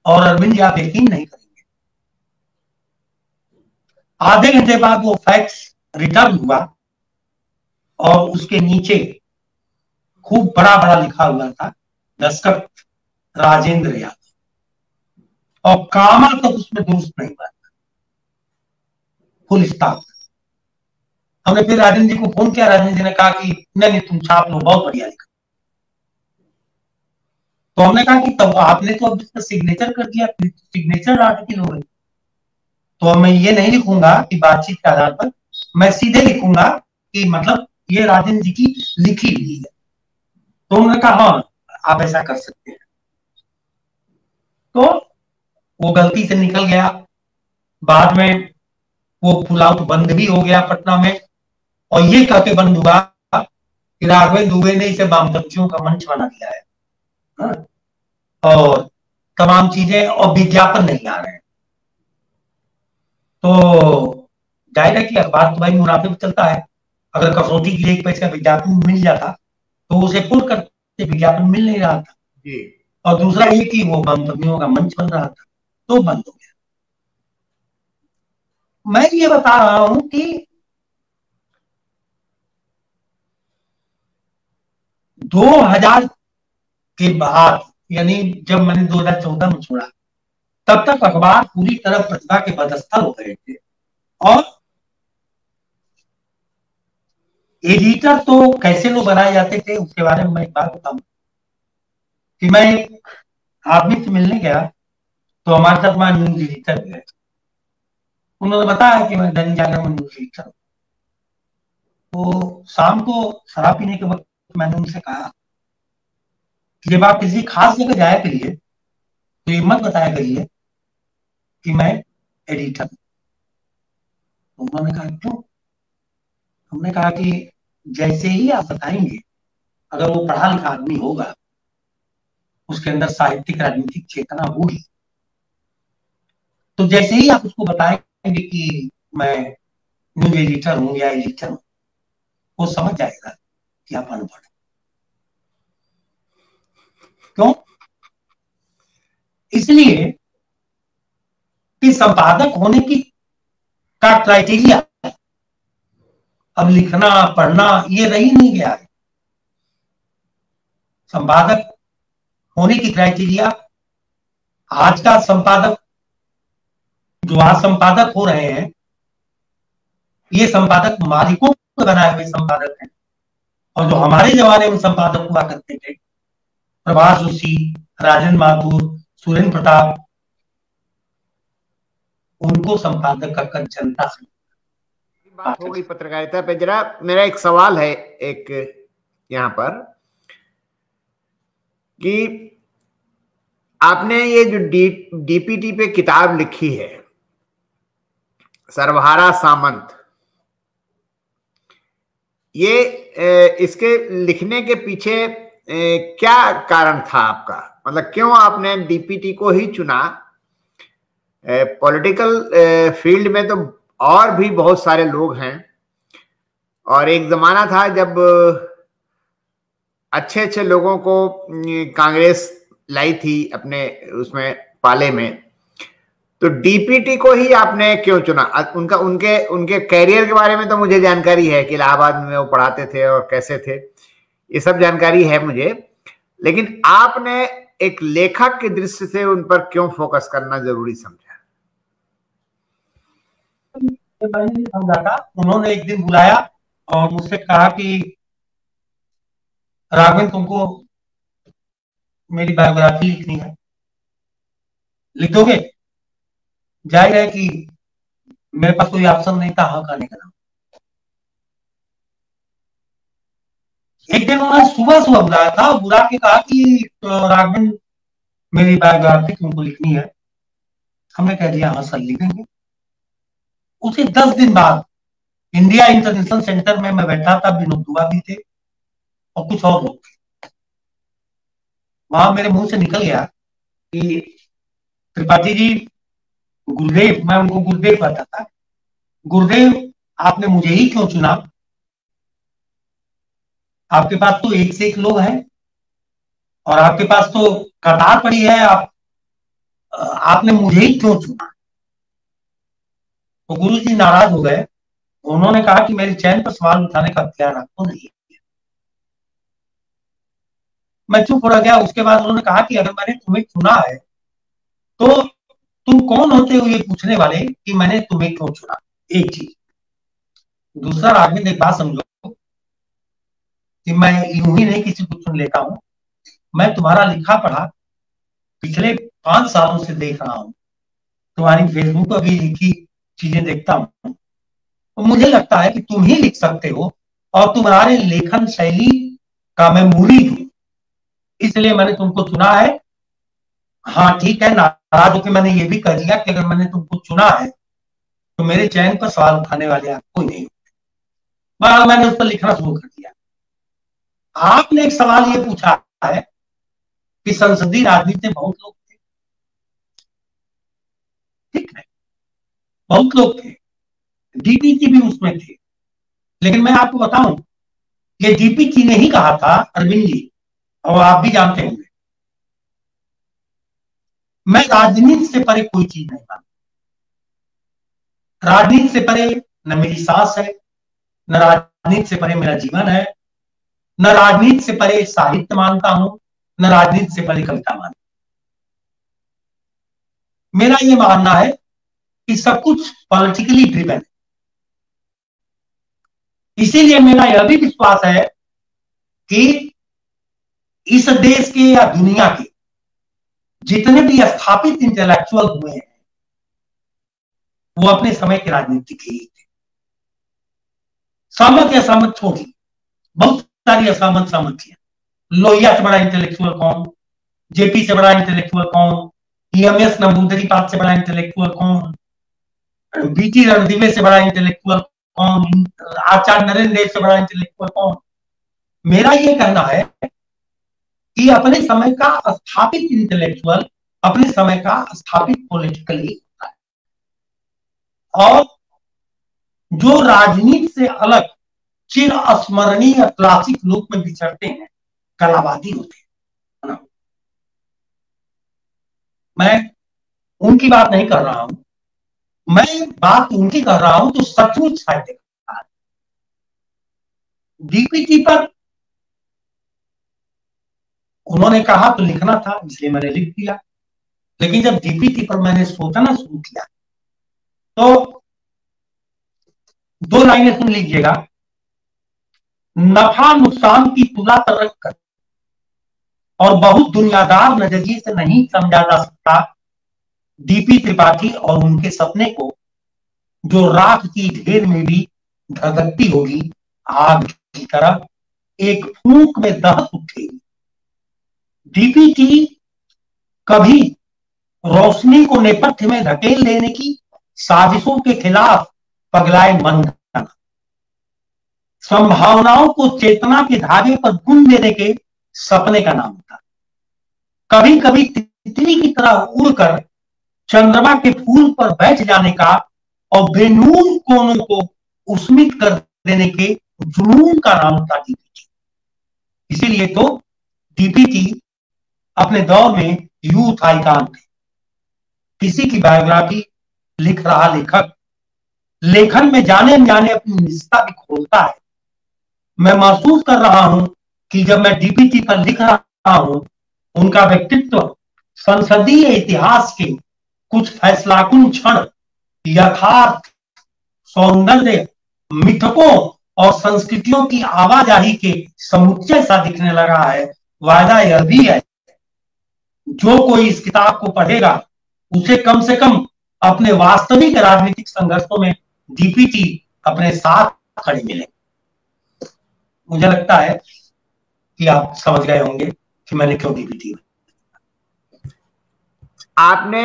और अरविंद जी आप यकीन नहीं करेंगे, आधे घंटे बाद वो फैक्स रिटर्न हुआ और उसके नीचे खूब बड़ा बड़ा लिखा हुआ था, दस्तखत राजेंद्र यादव, और कामा तक उसमें दुरुस्त नहीं हुआ, फुल स्टॉप। हमने फिर राजेंद्र जी को फोन किया, राजेंद्र जी ने कहा कि नहीं तुम छाप लो, बहुत बढ़िया लिखा। तो हमने कहा कि तब आपने तो अब इसका सिग्नेचर कर दिया, सिग्नेचर आर्टिकल हो गई, तो मैं ये नहीं लिखूंगा कि बातचीत के आधार पर, मैं सीधे लिखूंगा कि मतलब ये राजेंद्र जी की लिखी हुई है। तो उन्होंने कहा हाँ आप ऐसा कर सकते हैं। तो वो गलती से निकल गया, बाद में वो पुल आउट बंद भी हो गया पटना में, और ये कहते बंद हुआ कि राघवेंद्र दुबे ने इसे वामपंथियों का मंच बना दिया है, हाँ? और तमाम चीजें, और विज्ञापन नहीं आ रहे हैं। तो जाहिर है कि अखबार तो भाई मुनाफे में चलता है, अगर कसौटी के लिए एक पैसे का विज्ञापन मिल जाता तो उसे पुर करते, विज्ञापन मिल नहीं रहा था जी। और दूसरा ये कि वो वामपंथियों का मंच बन रहा था, तो बंद हो गया। मैं ये बता रहा हूं कि 2000 के बाद, यानी जब मैंने 2014 में छोड़ा, तब तक अखबार पूरी तरह प्रतिभा के बदस्तर हो गए थे, और एडिटर तो कैसे लोग बनाए जाते थे उसके बारे में मैं एक बात बताऊं कि मैं एक आदमी से मिलने गया, तो हमारे साथ मैं न्यूज एडिटर गए, उन्होंने बताया कि मैं दैनिक जागरण में न्यूज एडिटर हूं। तो शाम को शराब पीने के वक्त मैंने उनसे कहा कि जब आप किसी खास जगह जाया करिए तो ये मत बताया करिए कि मैं एडिटर हूं। तो उन्होंने कहा क्यों? हमने कहा कि जैसे ही आप बताएंगे, अगर वो पढ़ा लिखा आदमी होगा, उसके अंदर साहित्यिक राजनीतिक चेतना होगी, तो जैसे ही आप उसको बताएंगे कि मैं न्यूज एडिटर हूं या एडिटर हूं, वो समझ जाएगा कि आप अनपढ़ हैं। क्यों? इसलिए कि संपादक होने की का क्राइटेरिया अब लिखना पढ़ना ये रही नहीं गया है। संपादक होने की क्राइटेरिया, आज का संपादक, जो आज संपादक हो रहे हैं, ये संपादक मालिकों के बनाए हुए संपादक हैं, और जो हमारे जमाने में संपादक हुआ करते थे, प्रभास जोशी, राजेंद्र माथुर, सुरेंद्र प्रताप, उनको संपादक का कर जनता से बात हो गई पत्रकारिता पे। जरा मेरा एक सवाल है एक यहाँ पर कि आपने ये जो डीपीटी पे किताब लिखी है, सर्वहारा सामंत, ये इसके लिखने के पीछे क्या कारण था आपका? मतलब क्यों आपने डीपीटी को ही चुना? पॉलिटिकल फील्ड में तो और भी बहुत सारे लोग हैं, और एक जमाना था जब अच्छे अच्छे लोगों को कांग्रेस लाई थी अपने उसमें पाले में, तो डीपीटी को ही आपने क्यों चुना? उनका उनके उनके कैरियर के बारे में तो मुझे जानकारी है कि इलाहाबाद में वो पढ़ाते थे और कैसे थे, ये सब जानकारी है मुझे, लेकिन आपने एक लेखक की दृष्टि से उन पर क्यों फोकस करना जरूरी समझा? समझा। उन्होंने एक दिन बुलाया और मुझसे कहा कि राघवेंद्र तुमको मेरी बायोग्राफी लिखनी है, लिख दोगे? जाहिर है कि मेरे पास कोई ऑप्शन नहीं था हाँ कहने का। एक दिन उन्होंने सुबह सुबह बुलाया था, बुला के कहा कि राघवन मेरी बायोग्राफी तुमको लिखनी है। हमने कह दिया हाँ सर लिखेंगे। उसे 10 दिन बाद इंडिया इंटरनेशनल सेंटर में मैं बैठा था, विनोद दुआ भी थे और कुछ और लोग थे। वहां मेरे मुंह से निकल गया कि त्रिपाठी जी, गुरुदेव, मैं उनको गुरुदेव कहता था, गुरुदेव आपने मुझे ही क्यों चुना? आपके पास तो एक से एक लोग हैं और आपके पास तो कतार पड़ी है, आपने मुझे ही क्यों चुना? तो गुरु जी नाराज हो गए। उन्होंने कहा कि मेरे चैन पर सवाल उठाने का अख्तियार आपको नहीं है। मैं चुप रह गया। उसके बाद उन्होंने कहा कि अगर मैंने तुम्हें चुना है तो तुम कौन होते हो ये पूछने वाले कि मैंने तुम्हें क्यों चुना? एक चीज। दूसरा, राघवेंद्र एक बात समझो कि मैं यूं ही नहीं किसी को चुन लेता हूं। मैं तुम्हारा लिखा पढ़ा पिछले 5 सालों से देख रहा हूं, तुम्हारी फेसबुक पर भी लिखी चीजें देखता हूं, तो मुझे लगता है कि तुम ही लिख सकते हो और तुम्हारे लेखन शैली का मैं मुरीद हूं, इसलिए मैंने तुमको चुना है। हाँ ठीक है, नाराज होकर मैंने ये भी कह दिया कि अगर मैंने तुमको चुना है तो मेरे चयन पर सवाल उठाने वाले आप कोई नहीं। मैंने उस पर लिखना शुरू कर दिया। आपने एक सवाल ये पूछा है कि संसदीय राजनीति में बहुत लोग थे, ठीक है, बहुत लोग थे, डीपीटी भी उसमें थे, लेकिन मैं आपको बताऊं ये डीपीटी ने ही कहा था, अरविंद जी, और आप भी जानते होंगे, मैं राजनीति से परे कोई चीज नहीं मानता। राजनीति से परे न मेरी सांस है, न राजनीति से परे मेरा जीवन है, न राजनीति से परे साहित्य मानता हूं, न राजनीति से परे कविता मानता हूं। मेरा ये मानना है कि सब कुछ पॉलिटिकली ड्रिवन है। इसीलिए मेरा यह भी विश्वास है कि इस देश के या दुनिया के जितने भी स्थापित इंटेलेक्चुअल हुए हैं वो अपने समय के राजनीतिक ही थे। सहमत या सहमत छोड़ी, बहुत सारी असहमत सहमत थी। लोहिया से बड़ा इंटेलेक्चुअल कौन, जेपी से बड़ा इंटेलेक्चुअल कौन, ईएमएस नंबूदरीपाद से बड़ा इंटेलेक्चुअल कौन, बीटी रणदिवे से बड़ा इंटेलेक्चुअल कौन, आचार्य नरेंद्र देव से बड़ा इंटेलेक्चुअल कौन? मेरा ये कहना है कि अपने समय का स्थापित इंटेलेक्चुअल अपने समय का स्थापित पॉलिटिकली होता है, और जो राजनीति से अलग चिर अस्मरणीय क्लासिक रूप में विचरते हैं कलावादी होते हैं। मैं उनकी बात नहीं कर रहा हूं, मैं बात उनकी कर रहा हूं तो सचमुच साहित्य। डीपीटी पर उन्होंने कहा तो लिखना था, इसलिए मैंने लिख दिया। लेकिन जब डीपीटी पर मैंने सोचना शुरू किया तो 2 लाइनें सुन लीजिएगा। नफा नुकसान की तुला तरक कर और बहुत दुनियादार नजरिए से नहीं समझा जा सकता डीपी त्रिपाठी और उनके सपने को, जो राख की ढेर में भी धधकती होगी आग की तरह, एक फूंक में दहक उठेगी। डीपीटी कभी रोशनी को नेपथ्य में धकेल देने की साजिशों के खिलाफ पगलाए मन था, संभावनाओं को चेतना के धागे पर गुन देने के सपने का नाम था। कभी कभी तितली की तरह उड़कर चंद्रमा के फूल पर बैठ जाने का और बेनून कोनों को उस्मित कर देने के जुनून का नाम था डीपीटी। इसीलिए तो डीपीटी अपने दौर में यूथ आइकॉन थे। किसी की बायोग्राफी लिख रहा लेखक लेखन में जाने अनजाने अपनी निष्ठा भी खोलता है। मैं महसूस कर रहा हूं कि जब मैं डीपीटी पर लिख रहा हूं, उनका व्यक्तित्व संसदीय इतिहास के कुछ फैसलाकुन क्षण, यथार्थ, सौंदर्य, मिथकों और संस्कृतियों की आवाजाही के समुच्चय सा दिखने लगा है। वायदा यह भी है जो कोई इस किताब को पढ़ेगा उसे कम से कम अपने वास्तविक राजनीतिक संघर्षों में डीपीटी अपने साथ खड़े मिले। मुझे लगता है कि आप समझ गए होंगे कि मैंने क्यों डीबीटी। आपने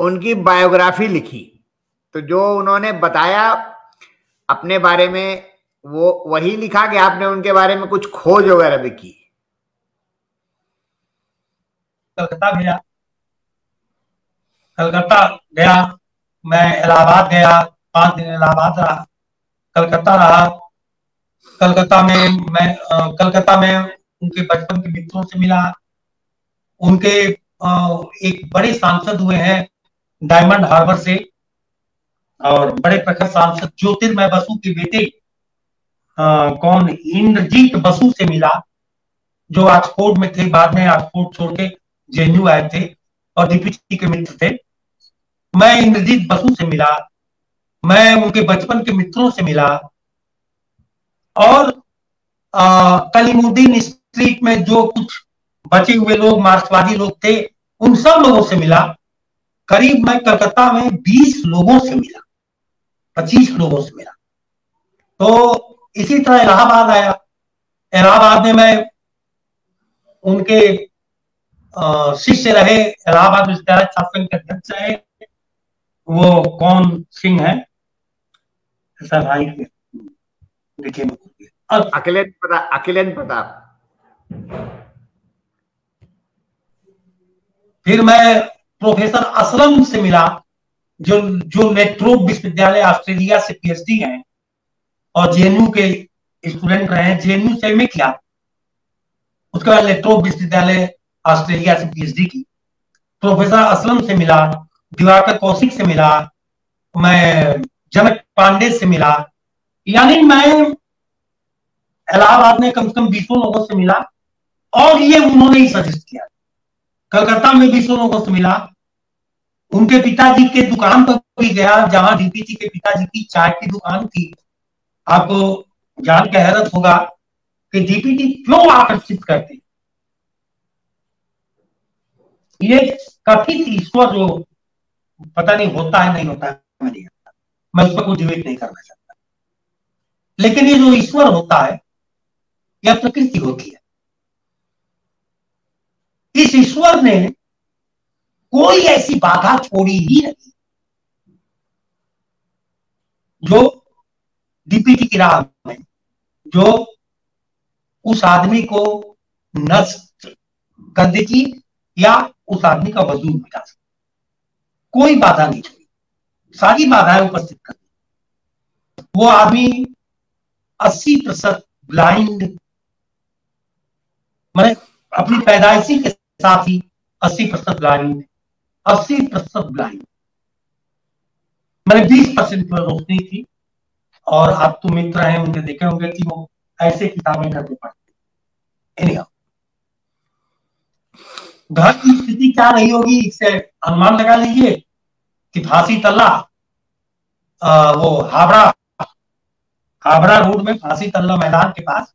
उनकी बायोग्राफी लिखी, तो जो उन्होंने बताया अपने बारे में वो वही लिखा कि आपने उनके बारे में कुछ खोज वगैरह भी की? कलकत्ता गया, मैं इलाहाबाद गया, 5 दिन इलाहाबाद रहा, कलकत्ता रहा। कलकत्ता में उनके बचपन के मित्रों से मिला। उनके एक बड़े सांसद हुए हैं डायमंड हार्बर से, और बड़े प्रखर सांसद ज्योतिर्मय बसु के बेटे कौन इंद्रजीत बसु से मिला, जो ऑक्सफोर्ड में थे, बाद में ऑक्सफोर्ड छोड़ के जेएनयू आए थे और डीपीटी के मित्र थे। मैं इंद्रजीत बसु से मिला, मैं उनके बचपन के मित्रों से मिला, और कलीमुद्दीन स्ट्रीट में जो कुछ बचे हुए लोग मार्क्सवादी लोग थे उन सब लोगों से मिला। करीब मैं कलकत्ता में 20 लोगों से मिला, 25 लोगों से मिला। तो इसी तरह इलाहाबाद आया। इलाहाबाद में मैं उनके शिष्य रहे, इलाहाबाद विश्वविद्यालय छात्र संघ के अध्यक्ष रहे। वो कौन सिंह है ऐसा भाई, देखिए अखिलेंद्र प्रताप। फिर मैं प्रोफेसर असलम से मिला, जो लेट्रोब विश्वविद्यालय ऑस्ट्रेलिया से पीएचडी हैं और जेएनयू के स्टूडेंट रहे हैं। जेएनयू से में किया, उसके बाद लेट्रोब विश्वविद्यालय ऑस्ट्रेलिया से पीएचडी की। प्रोफेसर असलम से मिला, दिवाकर कौशिक से मिला, मैं जनक पांडे से मिला। यानी मैं इलाहाबाद में कम से कम 20 लोगों से मिला, और ये उन्होंने ही सजेस्ट किया। कलकत्ता में 20 लोगों से मिला, उनके पिताजी के दुकान पर भी गया, जहां डीपीटी के पिताजी की चाय की दुकान थी। आपको जान के हैरत होगा कि डीपीटी क्यों आकर्षित करते, ये कथित ईश्वर जो पता नहीं होता है नहीं होता है, मैं उस पर कोई डिबेट नहीं करना चाहता, लेकिन ये जो ईश्वर होता है यह प्रकृति होती है। इस ईश्वर ने कोई ऐसी बाधा छोड़ी ही नहीं जो डीपीटी की राह में, जो उस आदमी को नष्ट कर देगी या उस आदमी का वजूद मिटा सकती। कोई बाधा नहीं छोड़ी, सारी बाधाएं उपस्थित कर दी। वो आदमी 80% ब्लाइंड, मैंने अपनी पैदाइशी के साथ ही 80% ब्लाइंड, 80% ब्लाइंड, मैंने 20% रोशनी थी। और आप तो मित्र हैं, उनके देखे होंगे कि वो ऐसे किताबें घर पे पढ़ते। एनीहाउ, घर की स्थिति क्या रही होगी इससे अनुमान लगा लीजिए कि फांसी तल्ला, वो हावड़ा रोड में फांसी तल्ला मैदान के पास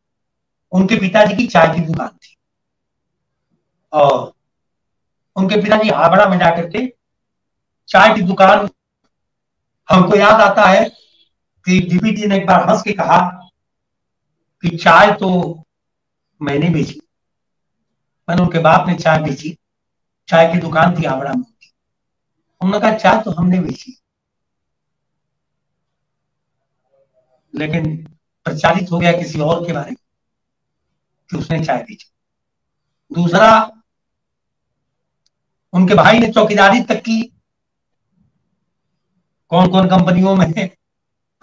उनके पिताजी की चाय की दुकान थी, और उनके पिताजी हावड़ा में जाकर के चाय की दुकान, हमको याद आता है कि डीपीटी ने एक बार हंस के कहा कि चाय तो मैंने बेची, मैंने उनके बाप ने चाय बेची, चाय की दुकान थी हावड़ा में। उन्होंने कहा चाय तो हमने बेची, लेकिन प्रचारित हो गया किसी और के बारे में कि उसने चाय बेची। दूसरा, उनके भाई ने चौकीदारी तक की, कौन कौन कंपनियों में,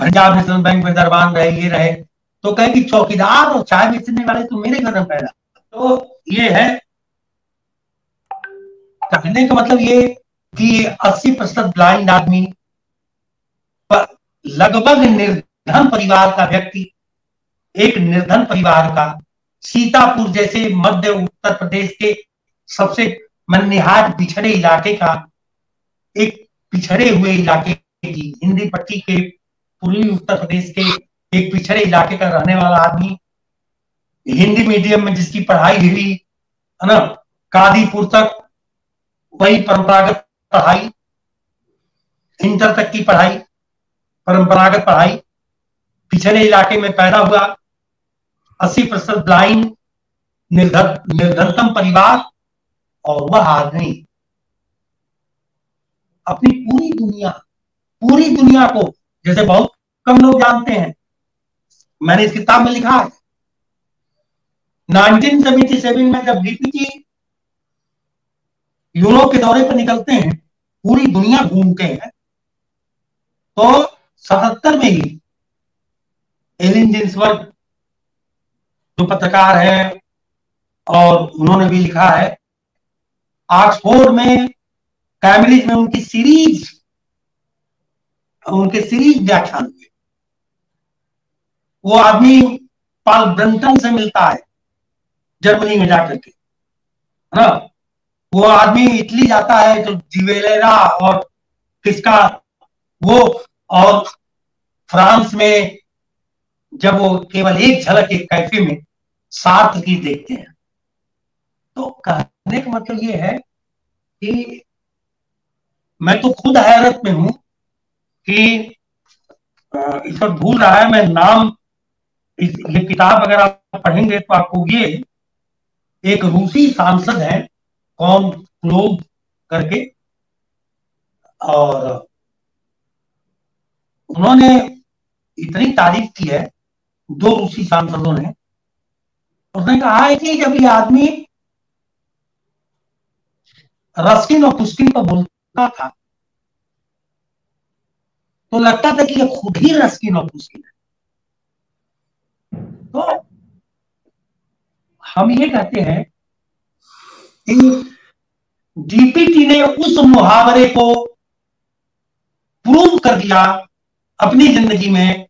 पंजाब नेशनल बैंक में दरबान रहे, ये रहे, तो कहे कि चौकीदार और चाय बेचने वाले तो मेरे घर में पैदा। तो ये है, कहने का मतलब ये कि 80% ब्लाइंड आदमी, लगभग निर्धन परिवार का व्यक्ति, एक निर्धन परिवार का, सीतापुर जैसे मध्य उत्तर प्रदेश के सबसे निहायत पिछड़े इलाके का, एक पिछड़े हुए इलाके की, हिंदी पट्टी के पूर्वी उत्तर प्रदेश के एक पिछड़े इलाके का रहने वाला आदमी, हिंदी मीडियम में जिसकी पढ़ाई हुई है ना, कादीपुर तक वही परंपरागत पढ़ाई, इंटर तक की पढ़ाई, परंपरागत पढ़ाई, पिछड़े इलाके में पैदा हुआ, 80% ब्लाइंड, निर्धनतम परिवार, और वह आदमी अपनी पूरी दुनिया को, जैसे बहुत कम लोग जानते हैं, मैंने इस किताब में लिखा है 1977 में जब डीपीटी यूरोप के दौरे पर निकलते हैं, पूरी दुनिया घूमते हैं, तो 77 में ही एलिन जिन्सबर्ग जो पत्रकार है, और उन्होंने भी लिखा है, ऑक्सफोर्ड में, कैम्ब्रिज में उनके सीरीज व्याख्यान हुए। वो आदमी पॉल ब्रंटन से मिलता है जर्मनी में जाकर के, है ना। वो आदमी इटली जाता है तो डिवेलेरा और किसका वो, और फ्रांस में जब वो केवल एक झलक एक कैफे में सार्थ की देखते हैं। तो कहने का मतलब ये है कि मैं तो खुद हैरत में हूं कि इस पर भूल रहा है मैं नाम, ये किताब अगर आप पढ़ेंगे तो आपको ये एक रूसी सांसद है कौन क्लोब करके, और उन्होंने इतनी तारीफ की है, 2 रूसी सांसदों ने, उसने कहा है कि जब ये आदमी रस्किन और पुस्किन को बोलता था तो लगता था कि ये खुद ही रस्किन और पुस्किन है। तो हम ये कहते हैं कि डीपीटी ने उस मुहावरे को प्रूव कर दिया अपनी जिंदगी में,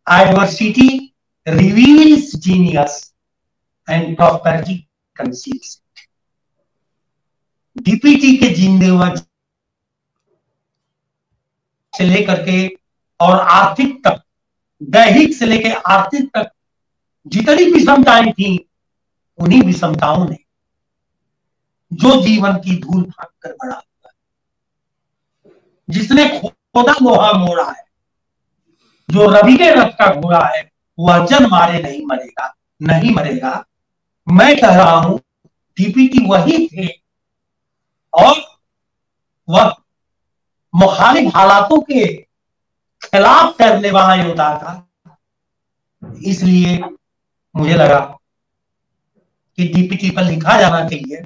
diversity reveals genius and prosperity conceals. DPT के जीने से लेकर के और आर्थिक तक, दैहिक से लेकर आर्थिक तक जितनी विषमताएं थी, उन्हीं विषमताओं ने जो जीवन की धूल फाक कर बड़ा हुआ, जिसने खोदा लोहा मोड़ा है, जो रवि के रथ का घोड़ा है, वह जन मारे नहीं मरेगा। मैं कह रहा हूं डीपीटी वही थे, और वह मुखालिफ हालातों के खिलाफ करने वाला योद्धा था। इसलिए मुझे लगा कि डीपीटी पर लिखा जाना चाहिए,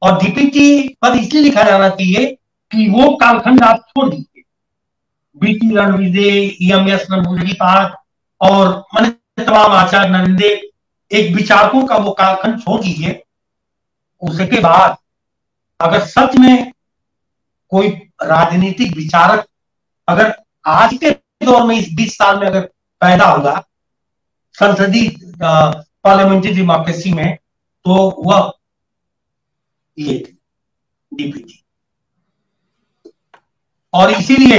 और डीपीटी पर इसलिए लिखा जाना चाहिए कि वो कालखंड आप छोड़ दीजिए, बीटी रणविजय, ईएमएस नंबूदरीपाद और तमाम आचार्य नंदे, एक विचारकों का वो कालखंड छोड़ दीजिए। उसके बाद अगर सच में कोई राजनीतिक विचारक अगर आज के दौर में इस 20 साल में अगर पैदा होगा संसदीय पार्लियामेंट्री डेमोक्रेसी में, तो वह ये डीपीटी। और इसीलिए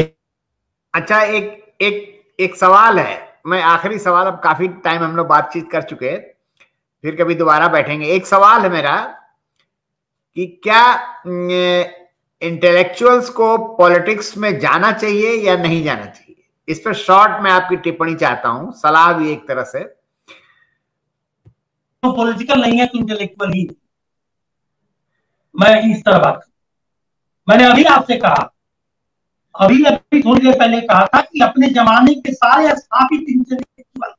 अच्छा, एक सवाल है, मैं आखिरी सवाल, अब काफी टाइम हम लोग बातचीत कर चुके हैं, फिर कभी दोबारा बैठेंगे। एक सवाल है मेरा कि क्या इंटेलेक्चुअल्स को पॉलिटिक्स में जाना चाहिए या नहीं जाना चाहिए? इस पर शॉर्ट में आपकी टिप्पणी चाहता हूं, सलाह भी एक तरह से। तो पॉलिटिकल नहीं है तो इंटेलेक्चुअल ही। मैं इस तरह बात, मैंने अभी आपसे कहा, अभी थोड़ी देर पहले कहा था कि अपने जमाने के सारे स्थापित इंटेलेक्चुअल,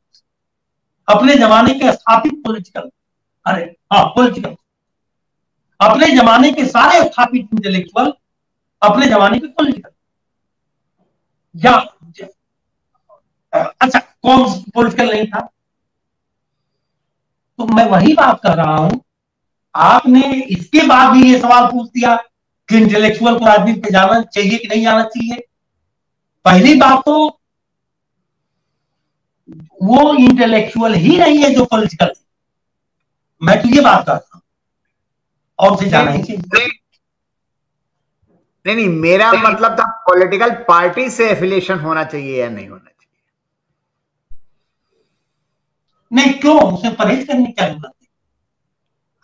अपने जमाने के स्थापित पॉलिटिकल, पॉलिटिकल, अपने जमाने के सारे स्थापित इंटेलेक्चुअल अपने जमाने के पॉलिटिकल, या अच्छा कौन पॉलिटिकल नहीं था? तो मैं वही बात कर रहा हूं, आपने इसके बाद भी ये सवाल पूछ दिया कि इंटेलेक्चुअल को राजनीति में जाना चाहिए कि नहीं जाना चाहिए। पहली बात तो वो इंटेलेक्चुअल ही नहीं है जो पॉलिटिकल, मैं तो ये बात कर रहा हूं, और उसे जाना ही चाहिए। नहीं, मेरा मतलब था पॉलिटिकल पार्टी से एफिलिएशन होना चाहिए या नहीं होना चाहिए। नहीं, क्यों? उसे परहेज करने की क्या जरूरत है?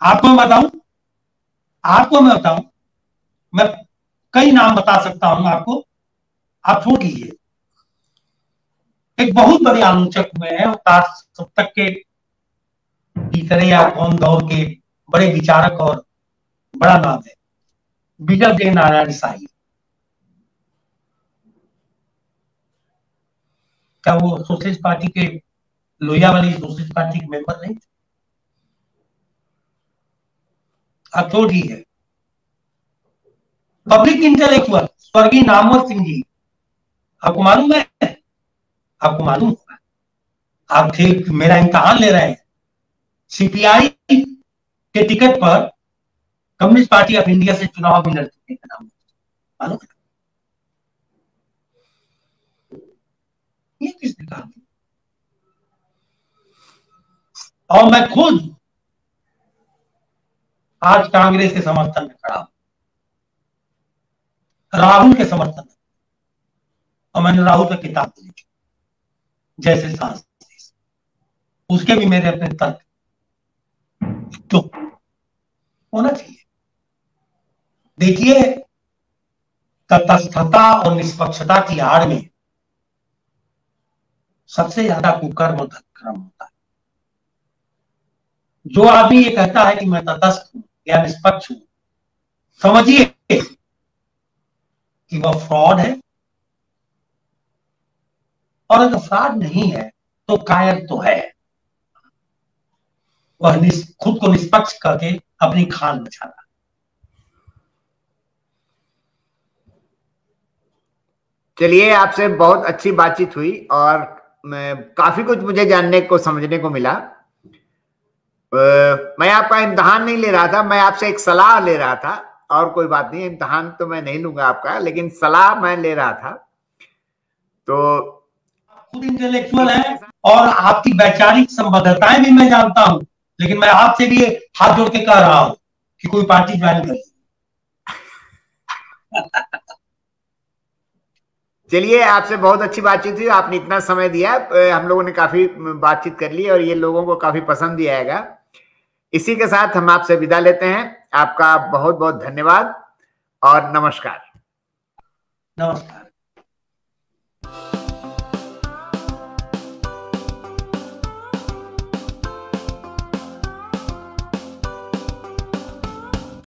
आपको मैं बताऊं, मैं कई नाम बता सकता हूं आपको, आप छोड़ लीजिए। एक बहुत बड़े आलोचक हुए हैं 60 के तीसरे या कौन दौर के बड़े विचारक और बड़ा नाम है विजय देव नारायण शाही। क्या वो सोशलिस्ट पार्टी के लोहिया वाली सोशलिस्ट पार्टी के मेंबर नहीं थे? आप छोड़िए। पब्लिक इंटेलेक्चुअल स्वर्गीय नामवर सिंह जी, आपको मालूम है? आपको मालूम होगा, आप थे, मेरा इम्तिहान ले रहे हैं। सीपीआई के टिकट पर कम्युनिस्ट पार्टी ऑफ इंडिया से चुनाव भी लड़ चुके हैं, नाम मालूम है? ये किसने कहा? और मैं खुद आज कांग्रेस के समर्थन में खड़ा हूं, राहुल के समर्थन में, और मैंने राहुल का किताब भी लिखी जैसे सांस, उसके भी मेरे अपने तर्क तो होना चाहिए। देखिए, तटस्थता और निष्पक्षता की आड़ में सबसे ज्यादा कुकर्म और धर्म होता है। जो आदमी ये कहता है कि मैं तटस्थ हूं या निष्पक्ष हूं, समझिए कि वह फ्रॉड है, और अगर फ्रॉड नहीं है तो कायर तो है। वह खुद को निष्पक्ष करके अपनी खाल बचा रहा। चलिए, आपसे बहुत अच्छी बातचीत हुई और काफी कुछ मुझे जानने को समझने को मिला। मैं आपका इम्तिहान नहीं ले रहा था, मैं आपसे एक सलाह ले रहा था, और कोई बात नहीं, इम्तिहान तो मैं नहीं लूंगा आपका, लेकिन सलाह मैं ले रहा था। तो खुद इंटेलेक्चुअल है और आपकी वैचारिक संबद्धताएं भी मैं जानता हूं, लेकिन मैं आपसे भी हाथ जोड़ के कह रहा हूं कि कोई पार्टी ज्वाइन कर। चलिए, आपसे बहुत अच्छी बातचीत हुई, आपने इतना समय दिया, हम लोगों ने काफी बातचीत कर ली और ये लोगों को काफी पसंद भी आएगा। इसी के साथ हम आपसे विदा लेते हैं। आपका बहुत बहुत धन्यवाद और नमस्कार। नमस्कार।